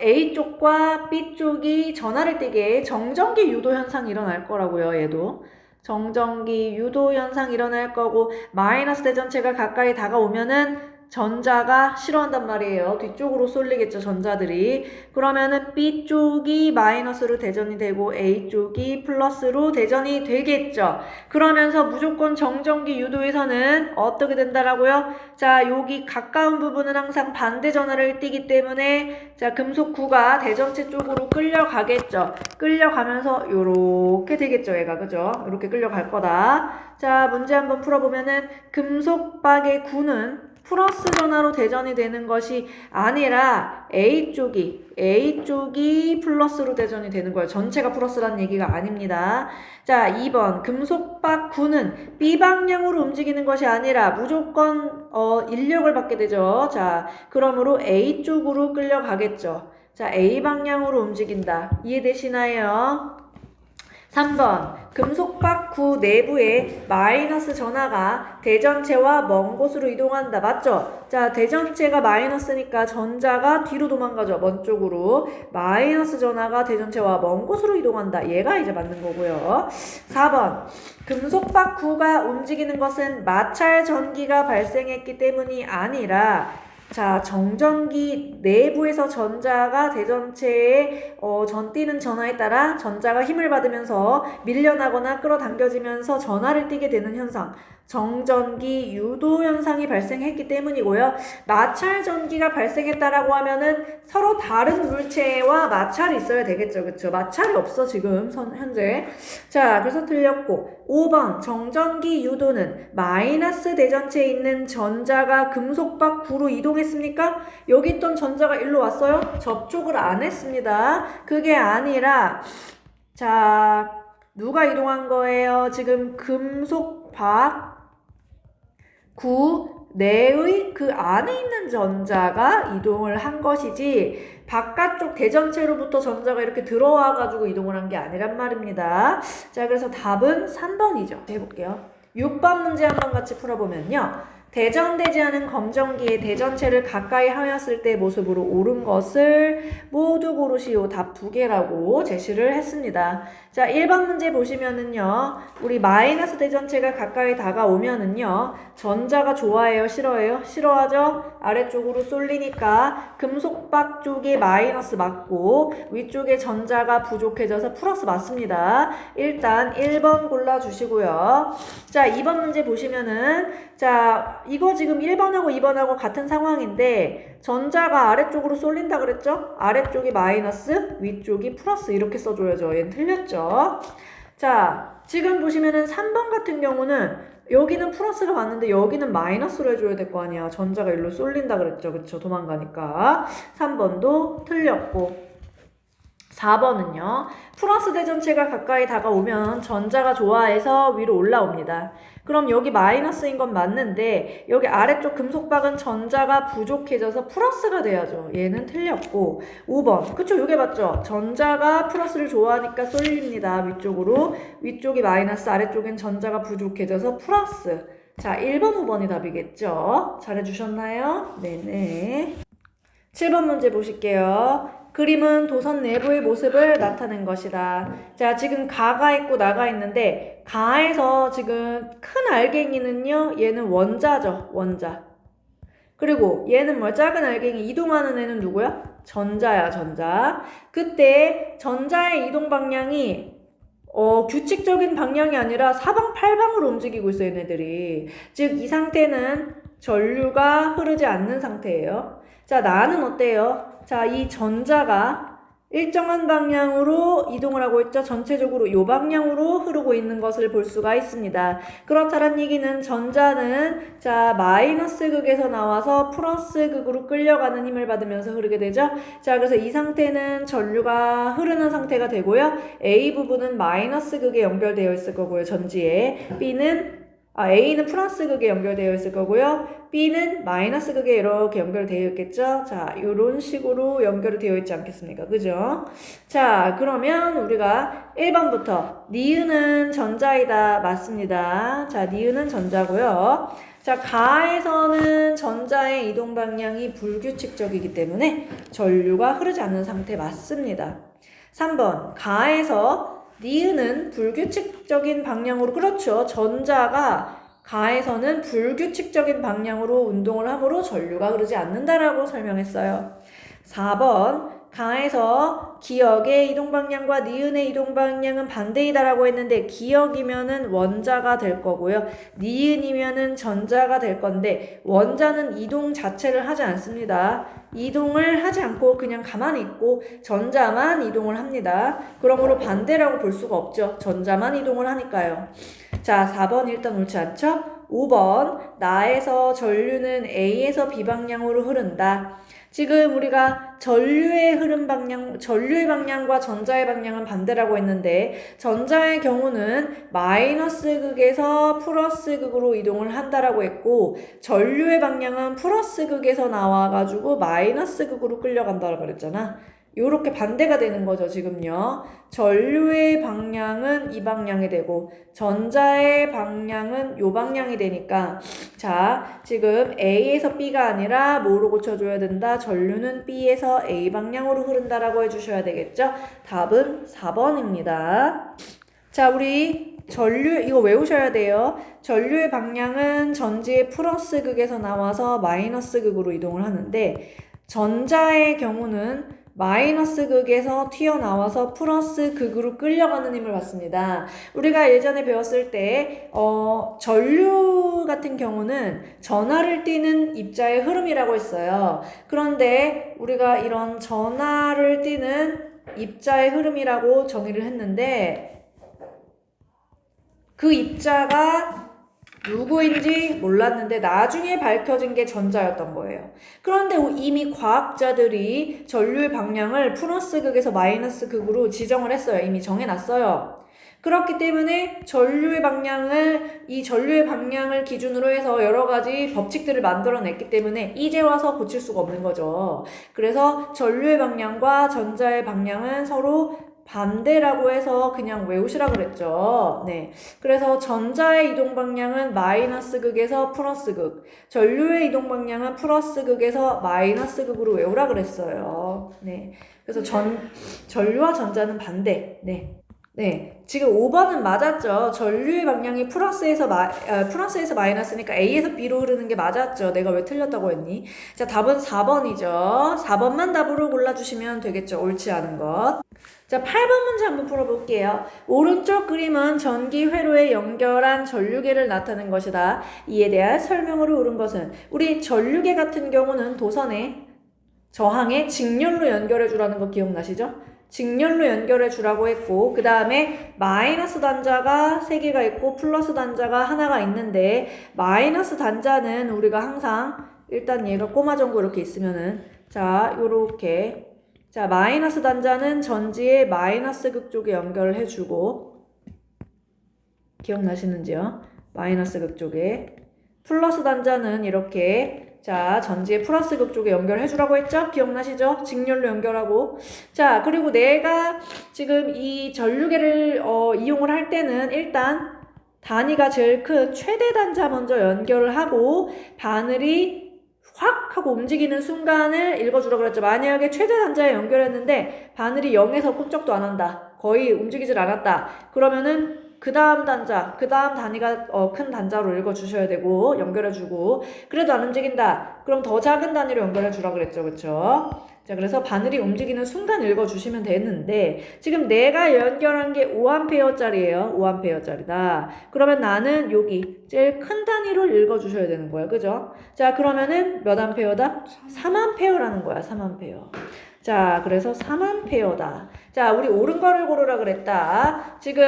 A쪽과 B쪽이 전하를 띠게 정전기 유도 현상이 일어날 거라고요. 얘도 정전기 유도 현상이 일어날 거고 마이너스 대전체가 가까이 다가오면은 전자가 싫어한단 말이에요. 뒤쪽으로 쏠리겠죠, 전자들이. 그러면은 B쪽이 마이너스로 대전이 되고 A쪽이 플러스로 대전이 되겠죠. 그러면서 무조건 정전기 유도에서는 어떻게 된다라고요? 자, 여기 가까운 부분은 항상 반대 전하를 띠기 때문에 자, 금속구가 대전체 쪽으로 끌려가겠죠. 끌려가면서 요렇게 되겠죠, 얘가. 그죠? 요렇게 끌려갈 거다. 자, 문제 한번 풀어보면은 금속박의 구는 플러스 전하로 대전이 되는 것이 아니라 A쪽이 플러스로 대전이 되는 거예요. 전체가 플러스라는 얘기가 아닙니다. 자, 2번 금속박 구는 B방향으로 움직이는 것이 아니라 무조건 인력을 받게 되죠. 자, 그러므로 A쪽으로 끌려가겠죠. 자, A방향으로 움직인다. 이해되시나요? 3번 금속박구 내부에 마이너스 전하가 대전체와 먼 곳으로 이동한다. 맞죠? 자, 대전체가 마이너스니까 전자가 뒤로 도망가죠. 먼 쪽으로. 마이너스 전하가 대전체와 먼 곳으로 이동한다. 얘가 이제 맞는 거고요. 4번 금속박구가 움직이는 것은 마찰 전기가 발생했기 때문이 아니라 자, 정전기 내부에서 전자가 대전체에 전띠는 전하에 따라 전자가 힘을 받으면서 밀려나거나 끌어당겨지면서 전하를 띠게 되는 현상. 정전기 유도 현상이 발생했기 때문이고요. 마찰 전기가 발생했다라고 하면은 서로 다른 물체와 마찰이 있어야 되겠죠. 그쵸? 마찰이 없어, 지금, 현재. 자, 그래서 틀렸고. 5번, 정전기 유도는 마이너스 대전체에 있는 전자가 금속 밖으로 이동했습니까? 여기 있던 전자가 일로 왔어요? 접촉을 안 했습니다. 그게 아니라, 자, 누가 이동한 거예요? 지금 금속 밖 구 내의 그 안에 있는 전자가 이동을 한 것이지 바깥쪽 대전체로부터 전자가 이렇게 들어와 가지고 이동을 한 게 아니란 말입니다. 자, 그래서 답은 3번이죠. 해볼게요. 6번 문제 한번 같이 풀어보면요. 대전되지 않은 검정기의 대전체를 가까이 하였을 때 모습으로 옳은 것을 모두 고르시오. 답 2개라고 제시를 했습니다. 자, 1번 문제 보시면은요. 우리 마이너스 대전체가 가까이 다가오면은요. 전자가 좋아해요? 싫어해요? 싫어하죠? 아래쪽으로 쏠리니까 금속박 쪽에 마이너스 맞고 위쪽에 전자가 부족해져서 플러스 맞습니다. 일단 1번 골라주시고요. 자, 2번 문제 보시면은 자, 이거 지금 1번하고 2번하고 같은 상황인데 전자가 아래쪽으로 쏠린다 그랬죠? 아래쪽이 마이너스, 위쪽이 플러스 이렇게 써줘야죠. 얘는 틀렸죠? 자, 지금 보시면은 3번 같은 경우는 여기는 플러스가 맞는데 여기는 마이너스로 해줘야 될 거 아니야. 전자가 일로 쏠린다 그랬죠. 그쵸? 도망가니까. 3번도 틀렸고. 4번은요. 플러스 대전체가 가까이 다가오면 전자가 좋아해서 위로 올라옵니다. 그럼 여기 마이너스인 건 맞는데 여기 아래쪽 금속박은 전자가 부족해져서 플러스가 돼야죠. 얘는 틀렸고 5번. 그쵸? 이게 맞죠? 전자가 플러스를 좋아하니까 쏠립니다. 위쪽으로. 위쪽이 마이너스, 아래쪽엔 전자가 부족해져서 플러스. 자, 1번, 5번이 답이겠죠? 잘해주셨나요? 네네. 7번 문제 보실게요. 그림은 도선 내부의 모습을 나타낸 것이다. 자, 지금 가가 있고 나가 있는데 가에서 지금 큰 알갱이는요. 얘는 원자죠. 원자. 그리고 얘는 뭐 작은 알갱이 이동하는 애는 누구야? 전자야. 전자. 그때 전자의 이동 방향이 규칙적인 방향이 아니라 사방팔방으로 움직이고 있어요. 얘네들이. 즉 이 상태는 전류가 흐르지 않는 상태예요. 자, 나는 어때요? 자, 이 전자가 일정한 방향으로 이동을 하고 있죠. 전체적으로 이 방향으로 흐르고 있는 것을 볼 수가 있습니다. 그렇다는 얘기는 전자는 자 마이너스 극에서 나와서 플러스 극으로 끌려가는 힘을 받으면서 흐르게 되죠. 자, 그래서 이 상태는 전류가 흐르는 상태가 되고요. A 부분은 마이너스 극에 연결되어 있을 거고요. 전지에. A는 플러스 극에 연결되어 있을 거고요. B는 마이너스 극에 이렇게 연결되어 있겠죠. 자, 이런 식으로 연결이 되어 있지 않겠습니까? 그죠? 자, 그러면 우리가 1번부터 니은은 전자이다. 맞습니다. 자, 니은은 전자고요. 자, 가에서는 전자의 이동 방향이 불규칙적이기 때문에 전류가 흐르지 않는 상태 맞습니다. 3번, 가에서 니은은 불규칙적인 방향으로, 그렇죠. 전자가 가에서는 불규칙적인 방향으로 운동을 하므로 전류가 흐르지 않는다라고 설명했어요. 4번, 가에서 기역의 이동 방향과 니은의 이동 방향은 반대이다라고 했는데 기역이면은 원자가 될 거고요. 니은이면은 전자가 될 건데 원자는 이동 자체를 하지 않습니다. 이동을 하지 않고 그냥 가만히 있고 전자만 이동을 합니다. 그러므로 반대라고 볼 수가 없죠. 전자만 이동을 하니까요. 자, 4번 일단 옳지 않죠? 5번, 나에서 전류는 A에서 B 방향으로 흐른다. 지금 우리가 전류의 방향과 전자의 방향은 반대라고 했는데 전자의 경우는 마이너스 극에서 플러스 극으로 이동을 한다라고 했고 전류의 방향은 플러스 극에서 나와가지고 마이너스 극으로 끌려간다고 그랬잖아. 요렇게 반대가 되는 거죠, 지금요. 전류의 방향은 이 방향이 되고 전자의 방향은 요 방향이 되니까 자, 지금 A에서 B가 아니라 뭐로 고쳐줘야 된다? 전류는 B에서 A 방향으로 흐른다라고 해주셔야 되겠죠? 답은 4번입니다. 자, 우리 전류 이거 외우셔야 돼요. 전류의 방향은 전지의 플러스 극에서 나와서 마이너스 극으로 이동을 하는데 전자의 경우는 마이너스 극에서 튀어나와서 플러스 극으로 끌려가는 힘을 받습니다. 우리가 예전에 배웠을 때 전류 같은 경우는 전하를 띠는 입자의 흐름이라고 했어요. 그런데 우리가 이런 전하를 띠는 입자의 흐름이라고 정의를 했는데 그 입자가 누구인지 몰랐는데 나중에 밝혀진 게 전자였던 거예요. 그런데 이미 과학자들이 전류의 방향을 플러스 극에서 마이너스 극으로 지정을 했어요. 이미 정해놨어요. 그렇기 때문에 이 전류의 방향을 기준으로 해서 여러 가지 법칙들을 만들어냈기 때문에 이제 와서 고칠 수가 없는 거죠. 그래서 전류의 방향과 전자의 방향은 서로 반대라고 해서 그냥 외우시라 그랬죠. 네. 그래서 전자의 이동 방향은 마이너스 극에서 플러스 극, 전류의 이동 방향은 플러스 극에서 마이너스 극으로 외우라 그랬어요. 네. 그래서 전류와 전자는 반대. 네. 네. 지금 5번은 맞았죠. 전류의 방향이 플러스에서 마이너스니까 A에서 B로 흐르는 게 맞았죠. 내가 왜 틀렸다고 했니? 자, 답은 4번이죠. 4번만 답으로 골라주시면 되겠죠. 옳지 않은 것. 자, 8번 문제 한번 풀어볼게요. 오른쪽 그림은 전기 회로에 연결한 전류계를 나타낸 것이다. 이에 대한 설명으로 옳은 것은 우리 전류계 같은 경우는 도선의 저항에 직렬로 연결해 주라는 거 기억나시죠? 직렬로 연결해 주라고 했고 그 다음에 마이너스 단자가 3개가 있고 플러스 단자가 하나가 있는데 마이너스 단자는 우리가 항상 일단 얘가 꼬마전구 이렇게 있으면은 자 요렇게 자 마이너스 단자는 전지의 마이너스 극 쪽에 연결을 해주고 기억나시는지요? 마이너스 극 쪽에 플러스 단자는 이렇게 자, 전지의 플러스 극 쪽에 연결해주라고 했죠? 기억나시죠? 직렬로 연결하고. 자, 그리고 내가 지금 이 전류계를 이용을 할 때는 일단 단위가 제일 큰 최대 단자 먼저 연결을 하고 바늘이 확 하고 움직이는 순간을 읽어주라고 그랬죠. 만약에 최대 단자에 연결했는데 바늘이 0에서 꼼짝도 안 한다. 거의 움직이질 않았다. 그러면은 그 다음 단위가 큰 단자로 읽어주셔야 되고 연결해주고 그래도 안 움직인다. 그럼 더 작은 단위로 연결해주라 그랬죠. 그쵸? 자, 그래서 바늘이 움직이는 순간 읽어주시면 되는데 지금 내가 연결한 게 5A짜리예요. 5A짜리다. 그러면 나는 여기 제일 큰 단위로 읽어주셔야 되는 거예요. 그죠? 자, 그러면은 몇 암페어다? 3A라는 거야. 3A. 자, 그래서 3A다. 자, 우리 옳은 거를 고르라 그랬다. 지금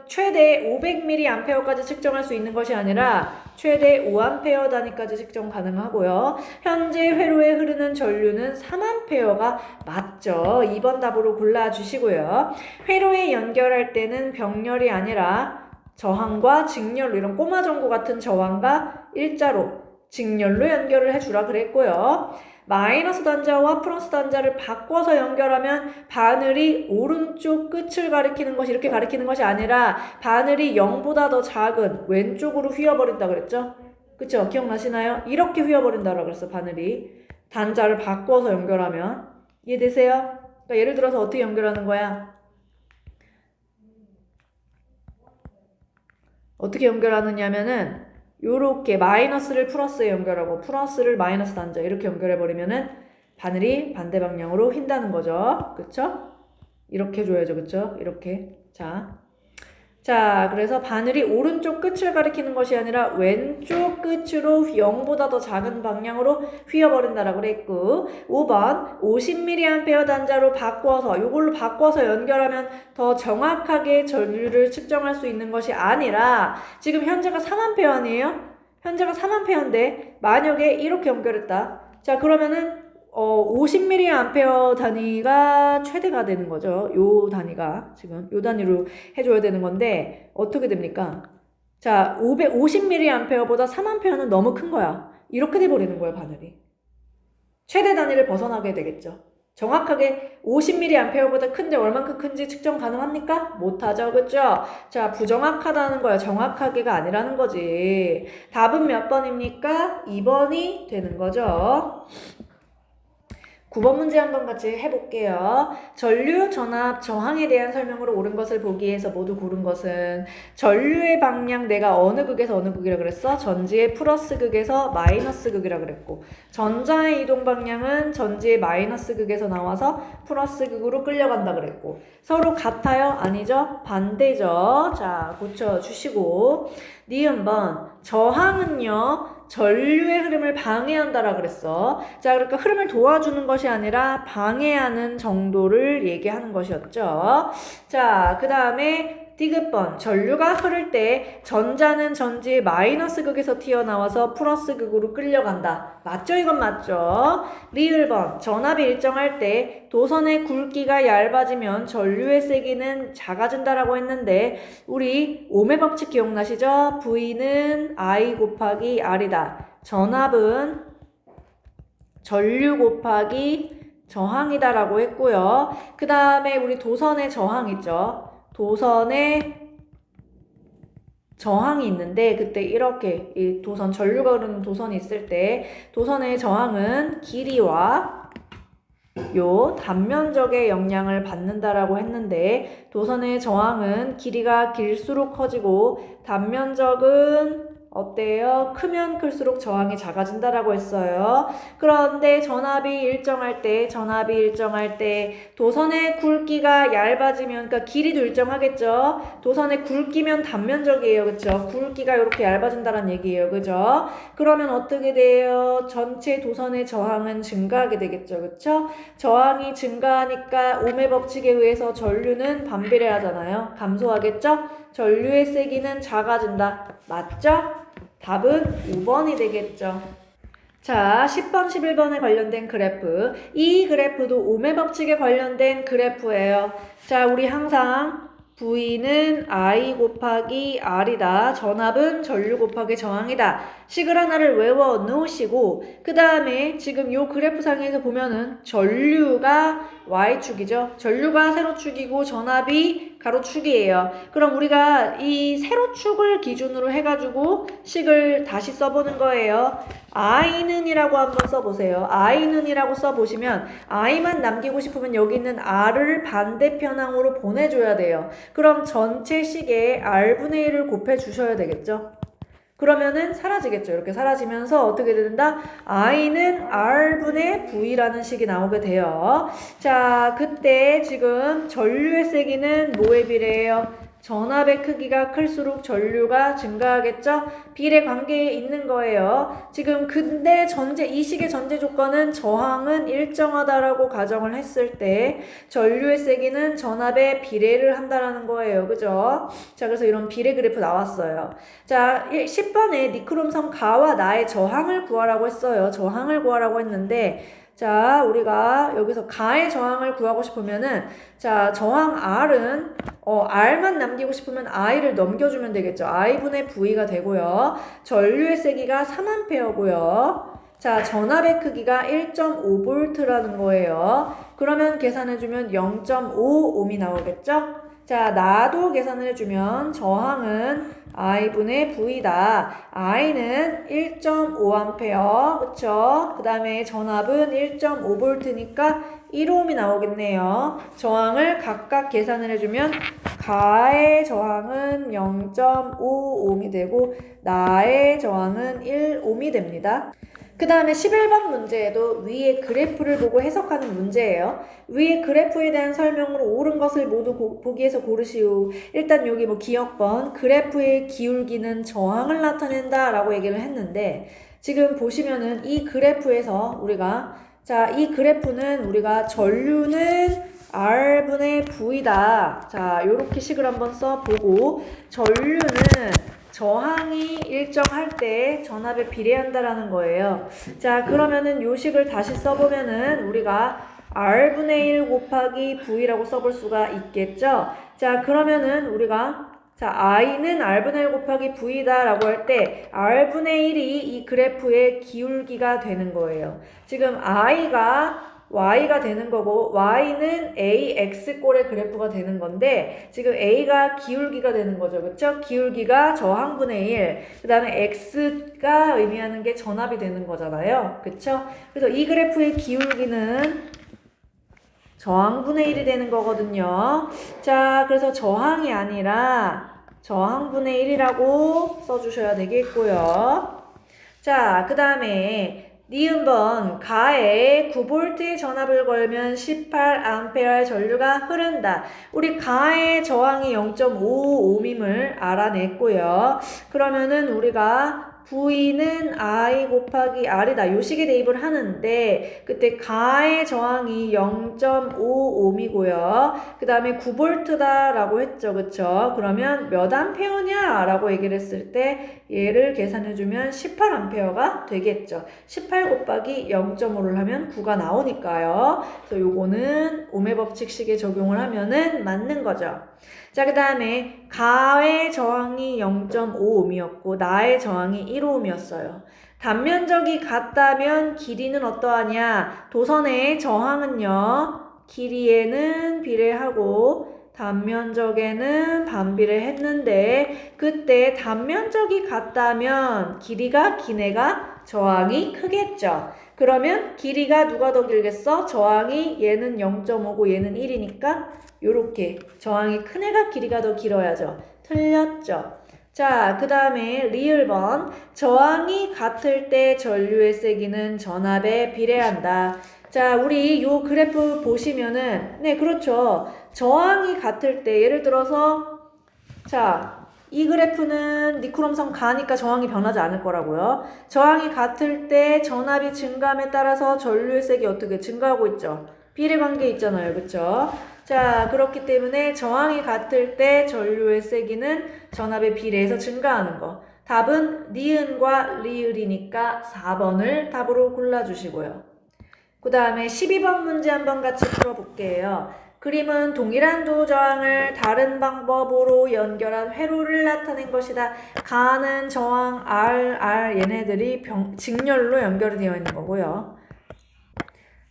최대 500mA까지 측정할 수 있는 것이 아니라 최대 5A 단위까지 측정 가능하고요. 현재 회로에 흐르는 전류는 3A가 맞죠. 2번 답으로 골라주시고요. 회로에 연결할 때는 병렬이 아니라 저항과 직렬로 이런 꼬마전구 같은 저항과 일자로 직렬로 연결을 해주라 그랬고요. 마이너스 단자와 플러스 단자를 바꿔서 연결하면 바늘이 오른쪽 끝을 가리키는 것이 이렇게 가리키는 것이 아니라 바늘이 0보다 더 작은 왼쪽으로 휘어버린다 그랬죠? 그쵸? 기억나시나요? 이렇게 휘어버린다고 그랬어 바늘이. 단자를 바꿔서 연결하면. 이해되세요? 그러니까 예를 들어서 어떻게 연결하는 거야? 어떻게 연결하느냐면은 요렇게 마이너스를 플러스에 연결하고 플러스를 마이너스 단자 이렇게 연결해버리면은 바늘이 반대 방향으로 휜다는 거죠. 그쵸? 이렇게 해줘야죠. 그쵸? 이렇게. 자, 그래서 바늘이 오른쪽 끝을 가리키는 것이 아니라 왼쪽 끝으로 0보다 더 작은 방향으로 휘어버린다라고 그랬고 5번 50mA 단자로 요걸로 바꿔서 연결하면 더 정확하게 전류를 측정할 수 있는 것이 아니라 지금 현재가 3A 아니에요? 현재가 3A인데 만약에 이렇게 연결했다. 자, 그러면은 50mA 단위가 최대가 되는 거죠. 요 단위가 지금 요 단위로 해줘야 되는 건데 어떻게 됩니까? 자, 50mA보다 3A는 너무 큰 거야. 이렇게 돼버리는 거야 바늘이. 최대 단위를 벗어나게 되겠죠. 정확하게 50mA보다 큰데 얼만큼 큰지 측정 가능합니까? 못하죠. 그죠? 자, 부정확하다는 거야. 정확하게가 아니라는 거지. 답은 몇 번입니까? 2번이 되는 거죠. 9번 문제 한번 같이 해볼게요. 전류, 전압, 저항에 대한 설명으로 옳은 것을 보기 위해서 모두 고른 것은 전류의 방향 내가 어느 극에서 어느 극이라 그랬어? 전지의 플러스 극에서 마이너스 극이라 그랬고 전자의 이동 방향은 전지의 마이너스 극에서 나와서 플러스 극으로 끌려간다 그랬고 서로 같아요? 아니죠? 반대죠. 자, 고쳐주시고 니은번 저항은요 전류의 흐름을 방해한다라 그랬어. 자, 그러니까 흐름을 도와주는 것이 아니라 방해하는 정도를 얘기하는 것이었죠. 자, 그 다음에 디귿번 전류가 흐를 때 전자는 전지의 마이너스 극에서 튀어나와서 플러스 극으로 끌려간다. 맞죠? 이건 맞죠? 리을번 전압이 일정할 때 도선의 굵기가 얇아지면 전류의 세기는 작아진다라고 했는데 우리 ohm의 법칙 기억나시죠? V는 I 곱하기 R이다. 전압은 전류 곱하기 저항이다라고 했고요. 그 다음에 우리 도선의 저항 있죠? 도선의 저항이 있는데 그때 이렇게 이 도선 전류가 흐르는 도선이 있을 때 도선의 저항은 길이와 요 단면적의 영향을 받는다라고 했는데 도선의 저항은 길이가 길수록 커지고 단면적은 어때요? 크면 클수록 저항이 작아진다라고 했어요. 그런데 전압이 일정할 때 도선의 굵기가 얇아지면 그러니까 길이도 일정하겠죠. 도선의 굵기면 단면적이에요. 그렇죠? 굵기가 이렇게 얇아진다는 얘기예요. 그죠? 그러면 어떻게 돼요? 전체 도선의 저항은 증가하게 되겠죠. 그렇죠? 저항이 증가하니까 ohm의 법칙에 의해서 전류는 반비례하잖아요. 감소하겠죠? 전류의 세기는 작아진다. 맞죠? 답은 5번이 되겠죠. 자, 10번, 11번에 관련된 그래프. 이 그래프도 ohm의 법칙에 관련된 그래프예요. 자, 우리 항상 V는 I 곱하기 R이다. 전압은 전류 곱하기 저항이다. 식을 하나를 외워 놓으시고 그 다음에 지금 요 그래프상에서 보면은 전류가 Y축이죠. 전류가 세로축이고 전압이 가로축이에요. 그럼 우리가 이 세로축을 기준으로 해가지고 식을 다시 써보는 거예요. I는 이라고 한번 써보세요. I는 이라고 써보시면 I만 남기고 싶으면 여기 있는 R을 반대편항으로 보내줘야 돼요. 그럼 전체 식에 R분의 1을 곱해주셔야 되겠죠. 그러면은 사라지겠죠. 이렇게 사라지면서 어떻게 된다? I는 R분의 V라는 식이 나오게 돼요. 자, 그때 지금 전류의 세기는 뭐에 비례해요? 전압의 크기가 클수록 전류가 증가하겠죠? 비례 관계에 있는 거예요. 지금 근데 이 식의 전제 조건은 저항은 일정하다라고 가정을 했을 때 전류의 세기는 전압에 비례를 한다라는 거예요. 그죠? 자, 그래서 이런 비례 그래프 나왔어요. 자, 10번에 니크롬성 가와 나의 저항을 구하라고 했어요. 저항을 구하라고 했는데 자, 우리가 여기서 가의 저항을 구하고 싶으면은 자, 저항 R은 R만 남기고 싶으면 I를 넘겨주면 되겠죠. I분의 V가 되고요. 전류의 세기가 3A고요. 자, 전압의 크기가 1.5V라는 거예요. 그러면 계산해주면 0.5ohm이 나오겠죠? 자, 나도 계산을 해주면 저항은 I분의 V다. I는 1.5A, 그쵸? 그 다음에 전압은 1.5V니까 1ohm이 나오겠네요. 저항을 각각 계산을 해주면 가의 저항은 0.5ohm이 되고 나의 저항은 1ohm이 됩니다. 그 다음에 11번 문제에도 위의 그래프를 보고 해석하는 문제예요. 위의 그래프에 대한 설명으로 옳은 것을 모두 보기에서 고르시오. 일단 여기 기억번 그래프의 기울기는 저항을 나타낸다 라고 얘기를 했는데 지금 보시면은 이 그래프에서 우리가 자, 이 그래프는 우리가 전류는 R분의 V다. 자, 요렇게 식을 한번 써보고 전류는 저항이 일정할 때 전압에 비례한다라는 거예요. 자, 그러면은 요 식을 다시 써보면은 우리가 R분의 1 곱하기 V라고 써볼 수가 있겠죠? 자, 그러면은 우리가 자, I는 R분의 1 곱하기 V다 라고 할 때 R분의 1이 이 그래프의 기울기가 되는 거예요. 지금 I가 y가 되는 거고 y는 ax꼴의 그래프가 되는 건데 지금 a가 기울기가 되는 거죠. 그쵸? 기울기가 저항분의 1, 그 다음에 x가 의미하는 게 전압이 되는 거잖아요. 그쵸? 그래서 이 그래프의 기울기는 저항분의 1이 되는 거거든요. 자, 그래서 저항이 아니라 저항분의 1이라고 써주셔야 되겠고요. 자, 그 다음에 니은번 가에 9V의 전압을 걸면 18A 전류가 흐른다. 우리 가의 저항이 0.55ohm임을 알아냈고요. 그러면은 우리가 V는 I 곱하기 R이다. 요 식의 대입을 하는데 그때 가의 저항이 0.5ohm이고요. 그 다음에 9V다 라고 했죠. 그쵸? 그러면 몇 암페어냐? 라고 얘기를 했을 때 얘를 계산해주면 18A가 되겠죠. 18 곱하기 0.5를 하면 9가 나오니까요. 그래서 요거는 오음의 법칙식에 적용을 하면은 맞는 거죠. 자, 그 다음에 가의 저항이 0.5ohm이었고 나의 저항이 1ohm이었어요. 단면적이 같다면 길이는 어떠하냐? 도선의 저항은요. 길이에는 비례하고 단면적에는 반비례했는데 그때 단면적이 같다면 길이가 긴 애가 저항이 크겠죠. 그러면 길이가 누가 더 길겠어? 저항이 얘는 0.5고 얘는 1이니까 요렇게 저항이 큰 애가 길이가 더 길어야죠. 틀렸죠. 자, 그 다음에 리을번 저항이 같을 때 전류의 세기는 전압에 비례한다. 자, 우리 요 그래프 보시면은 네, 그렇죠. 저항이 같을 때 예를 들어서 자, 이 그래프는 니크롬성 가니까 저항이 변하지 않을 거라고요. 저항이 같을 때 전압이 증가함에 따라서 전류의 색이 어떻게 증가하고 있죠? 비례관계 있잖아요. 그쵸? 자, 그렇기 때문에 저항이 같을 때 전류의 세기는 전압에 비례해서 증가하는 거. 답은 니은과 리을이니까 4번을 답으로 골라주시고요. 그 다음에 12번 문제 한번 같이 풀어볼게요. 그림은 동일한 두 저항을 다른 방법으로 연결한 회로를 나타낸 것이다. 가는 저항 R 얘네들이 직렬로 연결이 되어 있는 거고요.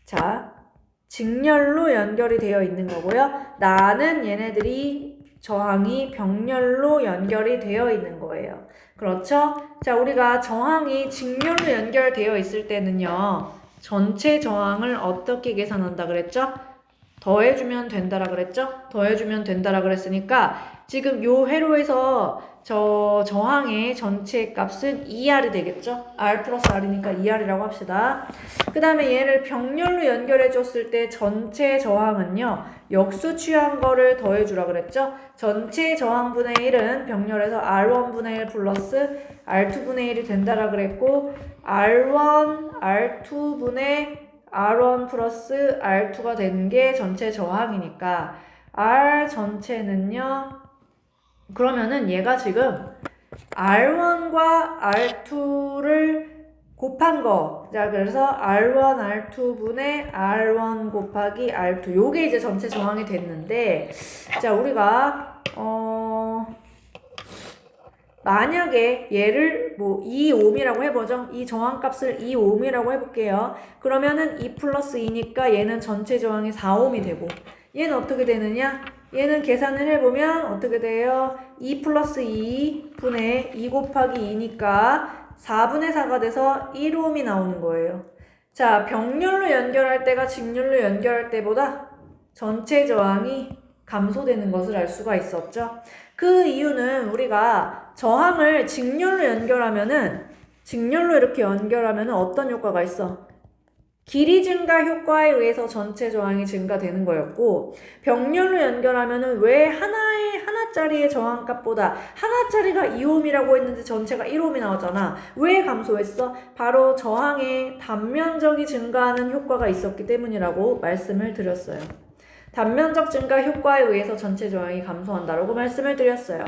자, 직렬로 연결이 되어 있는 거고요. 나는 얘네들이 저항이 병렬로 연결이 되어 있는 거예요. 그렇죠? 자, 우리가 저항이 직렬로 연결되어 있을 때는요. 전체 저항을 어떻게 계산한다 그랬죠? 더해주면 된다라 그랬죠? 더해주면 된다라 그랬으니까 지금 요 회로에서 저항의 전체 값은 2R이 되겠죠? R 플러스 R이니까 2R이라고 합시다. 그 다음에 얘를 병렬로 연결해 줬을 때 전체 저항은요. 역수 취한 거를 더해주라 그랬죠? 전체 저항분의 1은 병렬에서 R1분의 1 플러스 R2분의 1이 된다라 그랬고 R1, R2분의 R1 플러스 R2가 되는 게 전체 저항이니까 R 전체는요. 그러면은 얘가 지금 R1과 R2를 곱한 거. 자, 그래서 R1, R2분의 R1 곱하기 R2. 요게 이제 전체 저항이 됐는데 자, 우리가 만약에 얘를 뭐 2ohm이라고 해보죠. 이 저항값을 2ohm이라고 해볼게요. 그러면은 2 플러스 2니까 얘는 전체 저항이 4ohm이 되고 얘는 어떻게 되느냐? 얘는 계산을 해보면 어떻게 돼요? 2 플러스 2분의 2 곱하기 2니까 4분의 4가 돼서 1ohm이 나오는 거예요. 자, 병렬로 연결할 때가 직렬로 연결할 때보다 전체 저항이 감소되는 것을 알 수가 있었죠. 그 이유는 우리가 저항을 직렬로 이렇게 연결하면은 어떤 효과가 있어? 길이 증가 효과에 의해서 전체 저항이 증가되는 거였고 병렬로 연결하면은 왜 하나짜리의 저항값보다 하나짜리가 2ohm이라고 했는데 전체가 1ohm이 나오잖아. 왜 감소했어? 바로 저항의 단면적이 증가하는 효과가 있었기 때문이라고 말씀을 드렸어요. 단면적 증가 효과에 의해서 전체 저항이 감소한다라고 말씀을 드렸어요.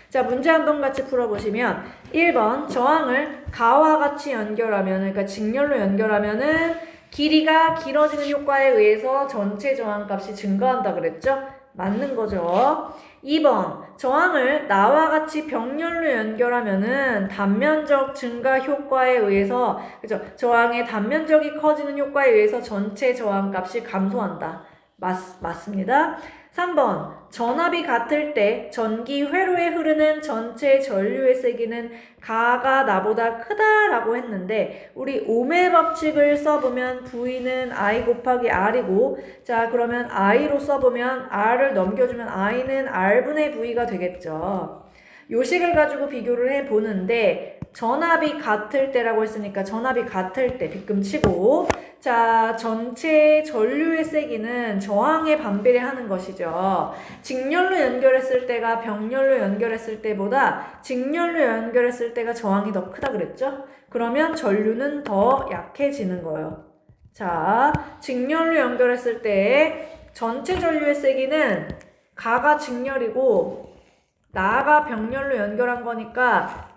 자, 문제 한번 같이 풀어보시면 1번 저항을 가와 같이 연결하면 그러니까 직렬로 연결하면은 길이가 길어지는 효과에 의해서 전체 저항값이 증가한다 그랬죠? 맞는 거죠. 2번 저항을 나와 같이 병렬로 연결하면은 단면적 증가 효과에 의해서, 그죠? 저항의 단면적이 커지는 효과에 의해서 전체 저항값이 감소한다. 맞습니다. 3번. 전압이 같을 때 전기 회로에 흐르는 전체 전류의 세기는 가가 나보다 크다라고 했는데, 우리 ohm의 법칙을 써보면 V는 I 곱하기 R이고, 자, 그러면 I로 써보면 R을 넘겨주면 I는 R분의 V가 되겠죠. 요식을 가지고 비교를 해보는데, 전압이 같을 때라고 했으니까 전압이 같을 때 빗금 치고, 자, 전체 전류의 세기는 저항에 반비례하는 것이죠. 직렬로 연결했을 때가 병렬로 연결했을 때보다 직렬로 연결했을 때가 저항이 더 크다 그랬죠? 그러면 전류는 더 약해지는 거예요. 자, 직렬로 연결했을 때 전체 전류의 세기는 가가 직렬이고 나가 병렬로 연결한 거니까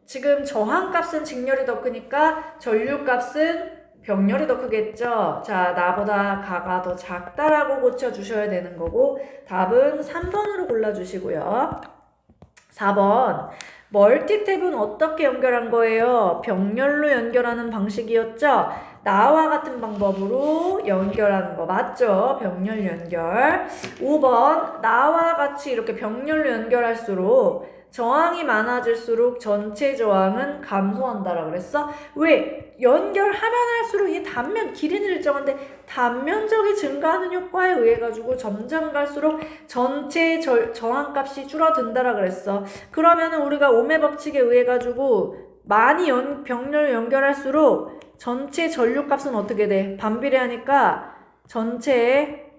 지금 저항값은 직렬이 더 크니까 전류값은 병렬이 더 크겠죠. 자, 나보다 가가 더 작다라고 고쳐주셔야 되는 거고, 답은 3번으로 골라주시고요. 4번. 멀티탭은 어떻게 연결한 거예요? 병렬로 연결하는 방식이었죠? 나와 같은 방법으로 연결하는 거 맞죠? 병렬 연결. 5번. 나와 같이 이렇게 병렬로 연결할수록 저항이 많아질수록 전체 저항은 감소한다라고 그랬어? 왜? 연결하면 할수록 이 단면, 길이는 일정한데 단면적이 증가하는 효과에 의해 가지고 점점 갈수록 전체 저항값이 줄어든다라고 그랬어. 그러면은 우리가 ohm의 법칙에 의해 가지고 많이 병렬을 연결할수록 전체 전류값은 어떻게 돼? 반비례하니까 전체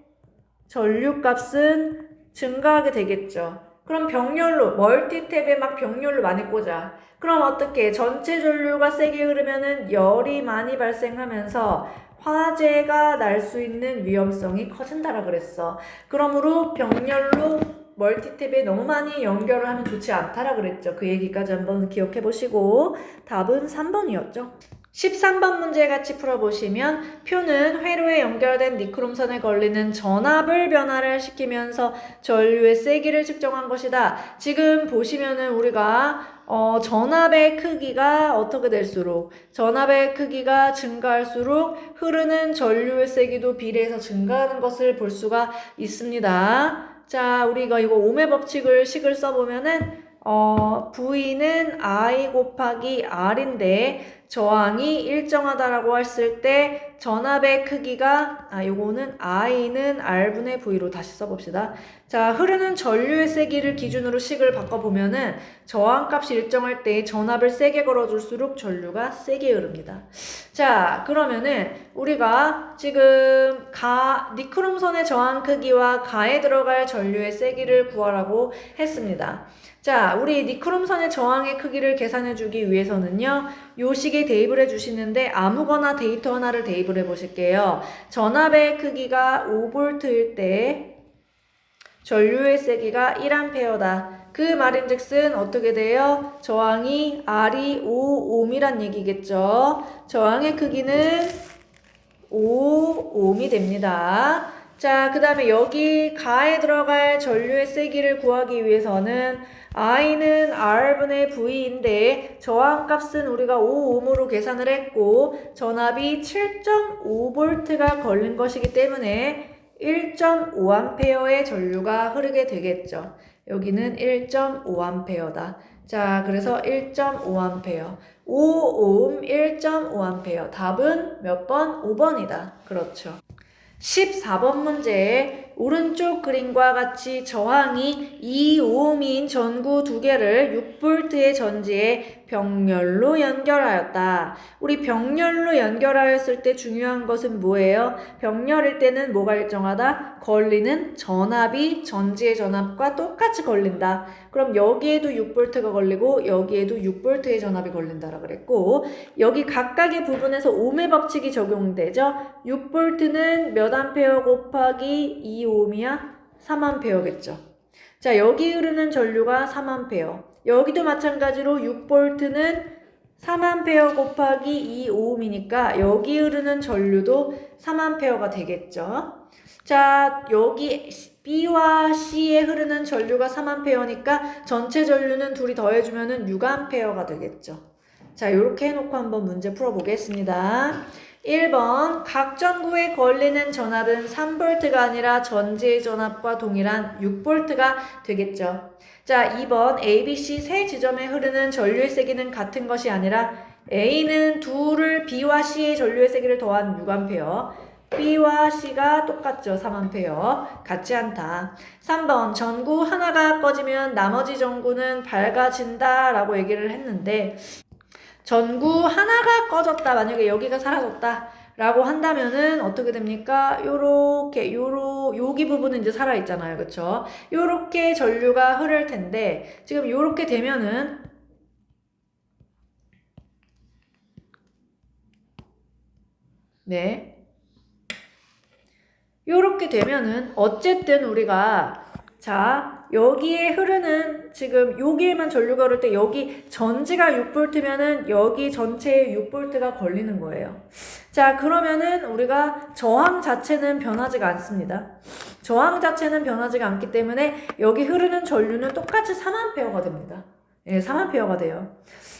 전류값은 증가하게 되겠죠. 그럼 병렬로, 멀티탭에 막 병렬로 많이 꽂아. 그럼 어떻게? 전체 전류가 세게 흐르면은 열이 많이 발생하면서 화재가 날 수 있는 위험성이 커진다라 그랬어. 그러므로 병렬로 멀티탭에 너무 많이 연결을 하면 좋지 않다라 그랬죠. 그 얘기까지 한번 기억해 보시고, 답은 3번이었죠. 13번 문제 같이 풀어보시면 표는 회로에 연결된 니크롬선에 걸리는 전압을 변화를 시키면서 전류의 세기를 측정한 것이다. 지금 보시면은 우리가 전압의 크기가 어떻게 될수록 전압의 크기가 증가할수록 흐르는 전류의 세기도 비례해서 증가하는 것을 볼 수가 있습니다. 자, 우리가 이거 ohm의 법칙을 식을 써보면은 V는 I 곱하기 R인데 저항이 일정하다라고 했을 때 전압의 크기가 요거는 I는 R분의 V로 다시 써봅시다. 자, 흐르는 전류의 세기를 기준으로 식을 바꿔보면은 저항값이 일정할 때 전압을 세게 걸어줄수록 전류가 세게 흐릅니다. 자, 그러면은 우리가 지금 니크롬선의 저항 크기와 가에 들어갈 전류의 세기를 구하라고 했습니다. 자, 우리 니크롬선의 저항의 크기를 계산해 주기 위해서는요, 요 식에 대입을 해 주시는데 아무거나 데이터 하나를 대입을 해 보실게요. 전압의 크기가 5V일 때 전류의 세기가 1A다. 그 말인즉슨 어떻게 돼요? 저항이 R이 5ohm이란 얘기겠죠. 저항의 크기는 5ohm이 됩니다. 자, 그 다음에 여기 가에 들어갈 전류의 세기를 구하기 위해서는 I는 R분의 V인데 저항값은 우리가 5ohm으로 계산을 했고 전압이 7.5V가 걸린 것이기 때문에 1.5A의 전류가 흐르게 되겠죠. 여기는 1.5A다. 자, 그래서 1.5A. 5ohm 1.5A. 답은 몇 번? 5번이다. 그렇죠. 14번 문제에 오른쪽 그림과 같이 저항이 2ohm인 전구 두 개를 6V의 전지에 병렬로 연결하였다. 우리 병렬로 연결하였을 때 중요한 것은 뭐예요? 병렬일 때는 뭐가 일정하다? 걸리는 전압이 전지의 전압과 똑같이 걸린다. 그럼 여기에도 6V가 걸리고 여기에도 6V의 전압이 걸린다라고 그랬고 여기 각각의 부분에서 ohm의 법칙이 적용되죠. 6V는 몇 암페어 곱하기 2ohm이야? 3A겠죠. 자, 여기 흐르는 전류가 3A. 여기도 마찬가지로 6V는 3A 곱하기 2ohm이니까 여기 흐르는 전류도 3A가 되겠죠. 자, 여기 B와 C에 흐르는 전류가 3A니까 전체 전류는 둘이 더해주면은 6A가 되겠죠. 자, 이렇게 해놓고 한번 문제 풀어보겠습니다. 1번 각 전구에 걸리는 전압은 3V가 아니라 전지의 전압과 동일한 6V가 되겠죠. 자, 2번 A, B, C 세 지점에 흐르는 전류의 세기는 같은 것이 아니라 A는 둘을 B와 C의 전류의 세기를 더한 6A, B와 C가 똑같죠. 3A. 같지 않다. 3번 전구 하나가 꺼지면 나머지 전구는 밝아진다 라고 얘기를 했는데 전구 하나가 꺼졌다. 만약에 여기가 사라졌다. 라고 한다면은 어떻게 됩니까? 요렇게 여기 부분은 이제 살아 있잖아요. 그쵸? 요렇게 전류가 흐를 텐데 지금 요렇게 되면은 네. 요렇게 되면은 어쨌든 우리가 자 여기에 흐르는 지금 여기에만 전류가 흐를 때 여기 전지가 6V면은 여기 전체에 6V가 걸리는 거예요. 자 그러면은 우리가 저항 자체는 변하지가 않습니다. 저항 자체는 변하지가 않기 때문에 여기 흐르는 전류는 똑같이 3A가 됩니다. 예, 3A가 돼요.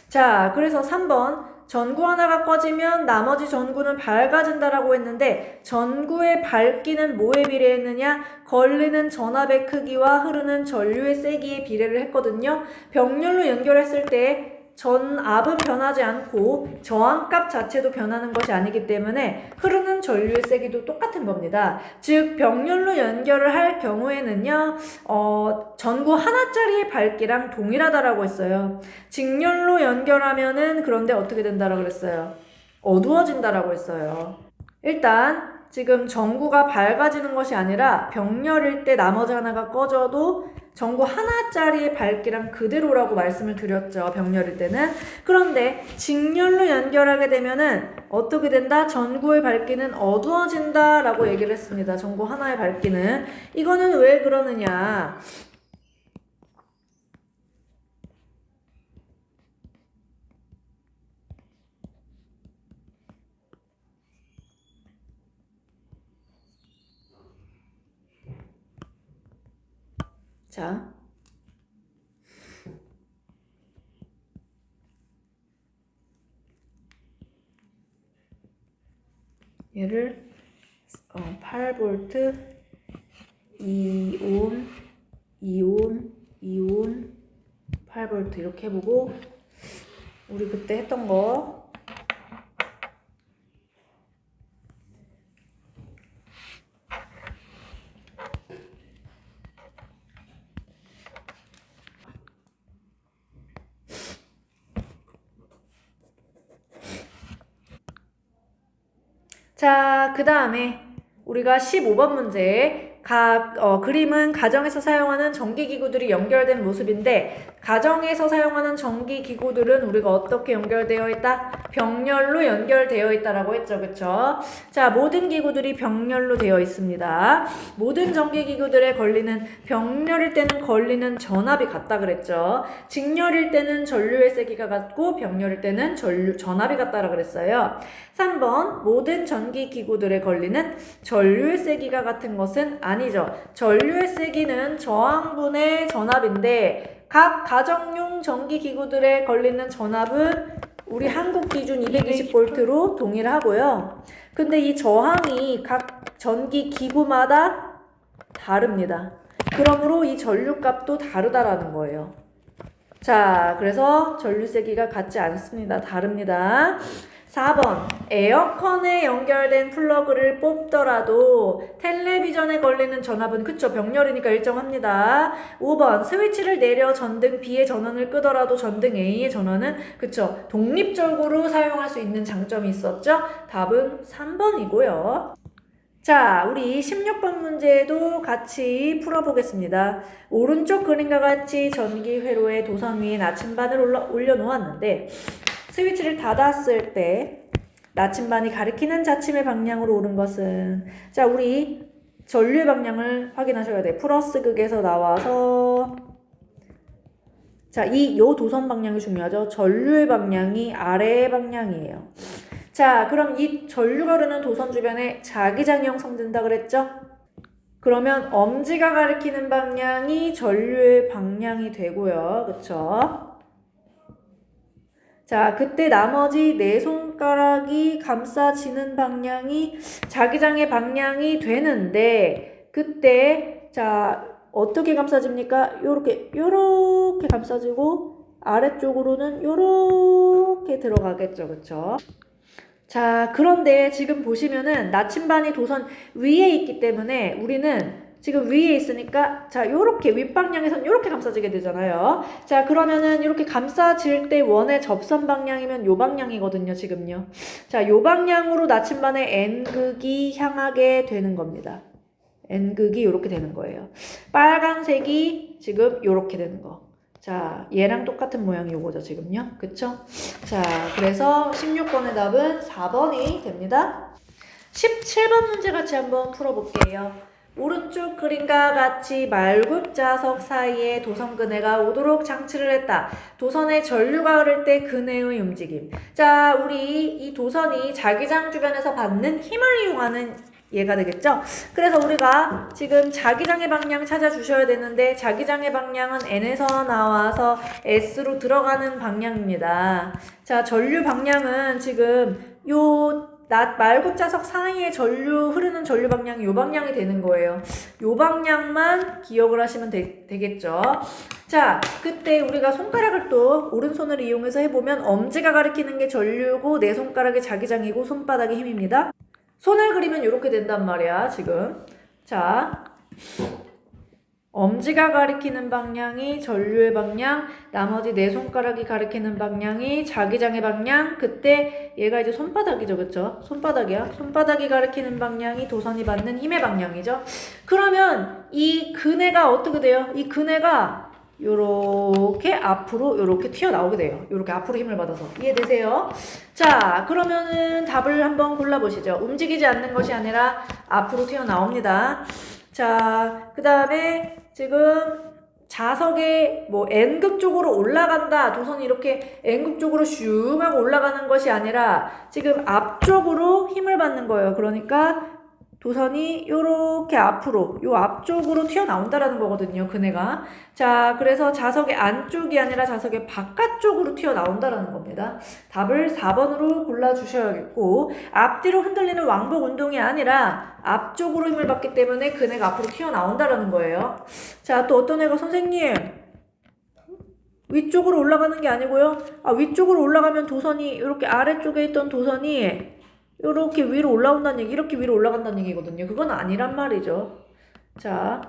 자 그래서 3번 전구 하나가 꺼지면 나머지 전구는 밝아진다라고 했는데 전구의 밝기는 뭐에 비례했느냐? 걸리는 전압의 크기와 흐르는 전류의 세기에 비례를 했거든요. 병렬로 연결했을 때 전압은 변하지 않고 저항값 자체도 변하는 것이 아니기 때문에 흐르는 전류의 세기도 똑같은 겁니다. 즉 병렬로 연결을 할 경우에는요 전구 하나짜리의 밝기랑 동일하다라고 했어요. 직렬로 연결하면은 그런데 어떻게 된다라고 그랬어요? 어두워진다라고 했어요. 일단 지금 전구가 밝아지는 것이 아니라 병렬일 때 나머지 하나가 꺼져도 전구 하나짜리의 밝기랑 그대로라고 말씀을 드렸죠. 병렬일 때는. 그런데 직렬로 연결하게 되면은 어떻게 된다? 전구의 밝기는 어두워진다 라고 얘기를 했습니다. 전구 하나의 밝기는. 이거는 왜 그러느냐? 자, 얘를 8V, 2옴, 2옴, 2옴, 8V 이렇게 해보고 우리 그때 했던 거 자, 그 다음에 우리가 15번 문제 그림은 가정에서 사용하는 전기기구들이 연결된 모습인데 가정에서 사용하는 전기기구들은 우리가 어떻게 연결되어 있다? 병렬로 연결되어 있다라고 했죠. 그쵸? 자, 모든 기구들이 병렬로 되어 있습니다. 모든 전기기구들에 걸리는 병렬일 때는 걸리는 전압이 같다 그랬죠. 직렬일 때는 전류의 세기가 같고 병렬일 때는 전압이 같다라고 그랬어요. 3번 모든 전기기구들에 걸리는 전류의 세기가 같은 것은 아니죠. 전류의 세기는 저항분의 전압인데 각 가정용 전기기구들에 걸리는 전압은 우리 한국 기준 220V로 동일하고요. 근데 이 저항이 각 전기기구마다 다릅니다. 그러므로 이 전류값도 다르다라는 거예요. 자, 그래서 전류 세기가 같지 않습니다. 다릅니다. 4번 에어컨에 연결된 플러그를 뽑더라도 텔레비전에 걸리는 전압은 그쵸 병렬이니까 일정합니다. 5번 스위치를 내려 전등 B의 전원을 끄더라도 전등 A의 전원은 그쵸 독립적으로 사용할 수 있는 장점이 있었죠. 답은 3번이고요. 자, 우리 16번 문제도 같이 풀어보겠습니다. 오른쪽 그림과 같이 전기 회로의 도선 위에 나침반을 올려놓았는데 스위치를 닫았을 때 나침반이 가리키는 자침의 방향으로 오른 것은 자 우리 전류의 방향을 확인하셔야 돼. 플러스 극에서 나와서 자 요 도선 방향이 중요하죠. 전류의 방향이 아래의 방향이에요. 자 그럼 이 전류가 흐르는 도선 주변에 자기장이 형성된다 그랬죠? 그러면 엄지가 가리키는 방향이 전류의 방향이 되고요. 그쵸? 자, 그때 나머지 네 손가락이 감싸지는 방향이 자기장의 방향이 되는데, 그때, 자, 어떻게 감싸집니까? 요렇게 감싸지고, 아래쪽으로는 요렇게 들어가겠죠. 그쵸? 자, 그런데 지금 보시면은 나침반이 도선 위에 있기 때문에 우리는 지금 위에 있으니까 자, 요렇게 윗방향에선 요렇게 감싸지게 되잖아요. 자, 그러면은 이렇게 감싸질 때 원의 접선 방향이면 요 방향이거든요, 지금요. 자, 요 방향으로 나침반의 N극이 향하게 되는 겁니다. N극이 요렇게 되는 거예요. 빨간색이 지금 요렇게 되는 거. 자, 얘랑 똑같은 모양이 요거죠, 지금요. 그쵸? 자, 그래서 16번의 답은 4번이 됩니다. 17번 문제 같이 한번 풀어볼게요. 오른쪽 그림과 같이 말굽자석 사이에 도선 그네가 오도록 장치를 했다. 도선에 전류가 흐를 때 그네의 움직임. 자, 우리 이 도선이 자기장 주변에서 받는 힘을 이용하는 얘가 되겠죠? 그래서 우리가 지금 자기장의 방향 찾아주셔야 되는데 자기장의 방향은 N에서 나와서 S로 들어가는 방향입니다. 자, 전류 방향은 지금 말굽자석 사이에 흐르는 전류 방향이 요 방향이 되는 거예요. 요 방향만 기억을 하시면 되겠죠. 자, 그때 우리가 손가락을 또 오른손을 이용해서 해보면 엄지가 가리키는 게 전류고 내 손가락이 자기장이고 손바닥이 힘입니다. 손을 그리면 이렇게 된단 말이야, 지금. 자, 엄지가 가리키는 방향이 전류의 방향, 나머지 네 손가락이 가리키는 방향이 자기장의 방향, 그때 얘가 이제 손바닥이죠, 그쵸? 손바닥이야. 손바닥이 가리키는 방향이 도선이 받는 힘의 방향이죠. 그러면 이 그네가 어떻게 돼요? 이 그네가 요렇게 앞으로 요렇게 튀어나오게 돼요. 요렇게 앞으로 힘을 받아서. 이해되세요? 자, 그러면은 답을 한번 골라보시죠. 움직이지 않는 것이 아니라 앞으로 튀어나옵니다. 자, 그 다음에 지금 자석에 뭐 N극 쪽으로 올라간다. 도선이 이렇게 N극 쪽으로 슝 하고 올라가는 것이 아니라 지금 앞쪽으로 힘을 받는 거예요. 그러니까 도선이 요렇게 앞으로, 요 앞쪽으로 튀어나온다라는 거거든요, 그네가. 자, 그래서 자석의 안쪽이 아니라 자석의 바깥쪽으로 튀어나온다라는 겁니다. 답을 4번으로 골라주셔야겠고, 앞뒤로 흔들리는 왕복 운동이 아니라 앞쪽으로 힘을 받기 때문에 그네가 앞으로 튀어나온다라는 거예요. 자, 또 어떤 애가 선생님, 위쪽으로 올라가는 게 아니고요. 아, 위쪽으로 올라가면 도선이, 이렇게 아래쪽에 있던 도선이 이렇게 위로 올라온다는 얘기, 이렇게 위로 올라간다는 얘기거든요. 그건 아니란 말이죠. 자,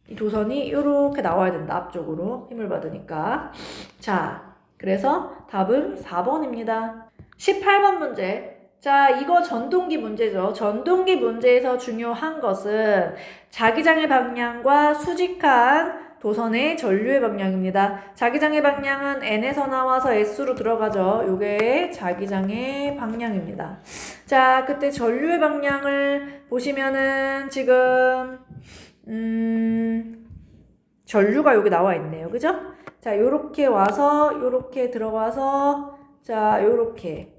이 도선이 이렇게 나와야 된다. 앞쪽으로 힘을 받으니까. 자, 그래서 답은 4번입니다. 18번 문제. 자, 이거 전동기 문제죠. 전동기 문제에서 중요한 것은 자기장의 방향과 수직한 도선의 전류의 방향입니다. 자기장의 방향은 N에서 나와서 S로 들어가죠. 요게 자기장의 방향입니다. 자, 그때 전류의 방향을 보시면은 지금 전류가 여기 나와 있네요. 그죠? 자, 요렇게 와서 요렇게 들어가서 자, 요렇게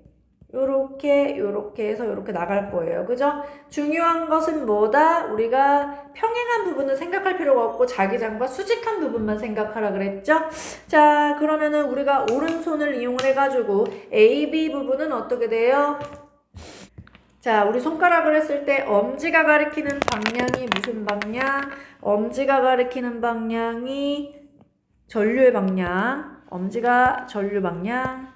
해서 요렇게 나갈 거예요. 그죠? 중요한 것은 뭐다? 우리가 평행한 부분은 생각할 필요가 없고 자기장과 수직한 부분만 생각하라 그랬죠? 자, 그러면은 우리가 오른손을 이용을 해가지고 AB 부분은 어떻게 돼요? 자, 우리 손가락을 했을 때 엄지가 가리키는 방향이 무슨 방향? 엄지가 가리키는 방향이 전류의 방향. 엄지가 전류 방향.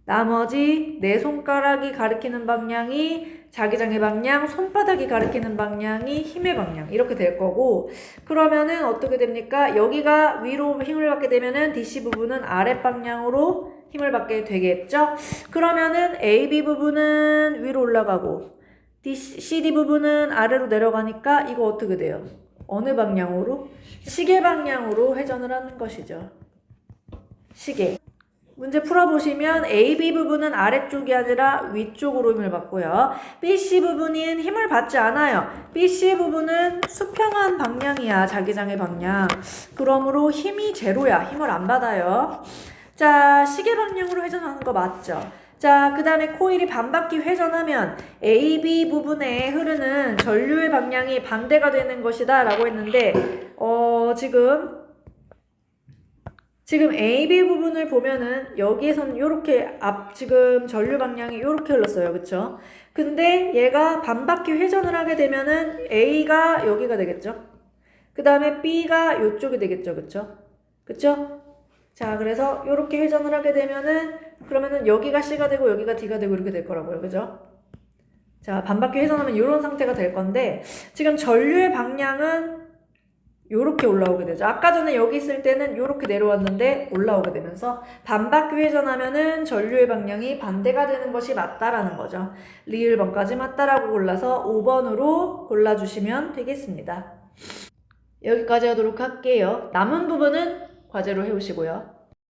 나머지 네 손가락이 가리키는 방향이 자기장의 방향, 손바닥이 가리키는 방향이 힘의 방향 이렇게 될 거고 그러면은 어떻게 됩니까? 여기가 위로 힘을 받게 되면은 DC 부분은 아랫 방향으로 힘을 받게 되겠죠? 그러면은 AB 부분은 위로 올라가고 CD 부분은 아래로 내려가니까 이거 어떻게 돼요? 어느 방향으로? 시계 방향으로 회전을 하는 것이죠. 시계. 문제 풀어보시면 AB 부분은 아래쪽이 아니라 위쪽으로 힘을 받고요. BC 부분은 힘을 받지 않아요. BC 부분은 수평한 방향이야. 자기장의 방향. 그러므로 힘이 제로야. 힘을 안 받아요. 자, 시계 방향으로 회전하는 거 맞죠? 자, 그 다음에 코일이 반바퀴 회전하면 AB 부분에 흐르는 전류의 방향이 반대가 되는 것이다 라고 했는데 지금 AB 부분을 보면은 여기에서는 요렇게 지금 전류 방향이 요렇게 흘렀어요. 그쵸? 근데 얘가 반바퀴 회전을 하게 되면은 A가 여기가 되겠죠? 그 다음에 B가 요쪽이 되겠죠. 그쵸? 그쵸? 자, 그래서 요렇게 회전을 하게 되면은 그러면은 여기가 C가 되고 여기가 D가 되고 이렇게 될 거라고요. 그죠? 자, 반바퀴 회전하면 이런 상태가 될 건데 지금 전류의 방향은 요렇게 올라오게 되죠. 아까 전에 여기 있을 때는 요렇게 내려왔는데 올라오게 되면서 반바퀴 회전하면은 전류의 방향이 반대가 되는 것이 맞다라는 거죠. 리을 번까지 맞다라고 골라서 5번으로 골라주시면 되겠습니다. 여기까지 하도록 할게요. 남은 부분은 과제로 해오시고요.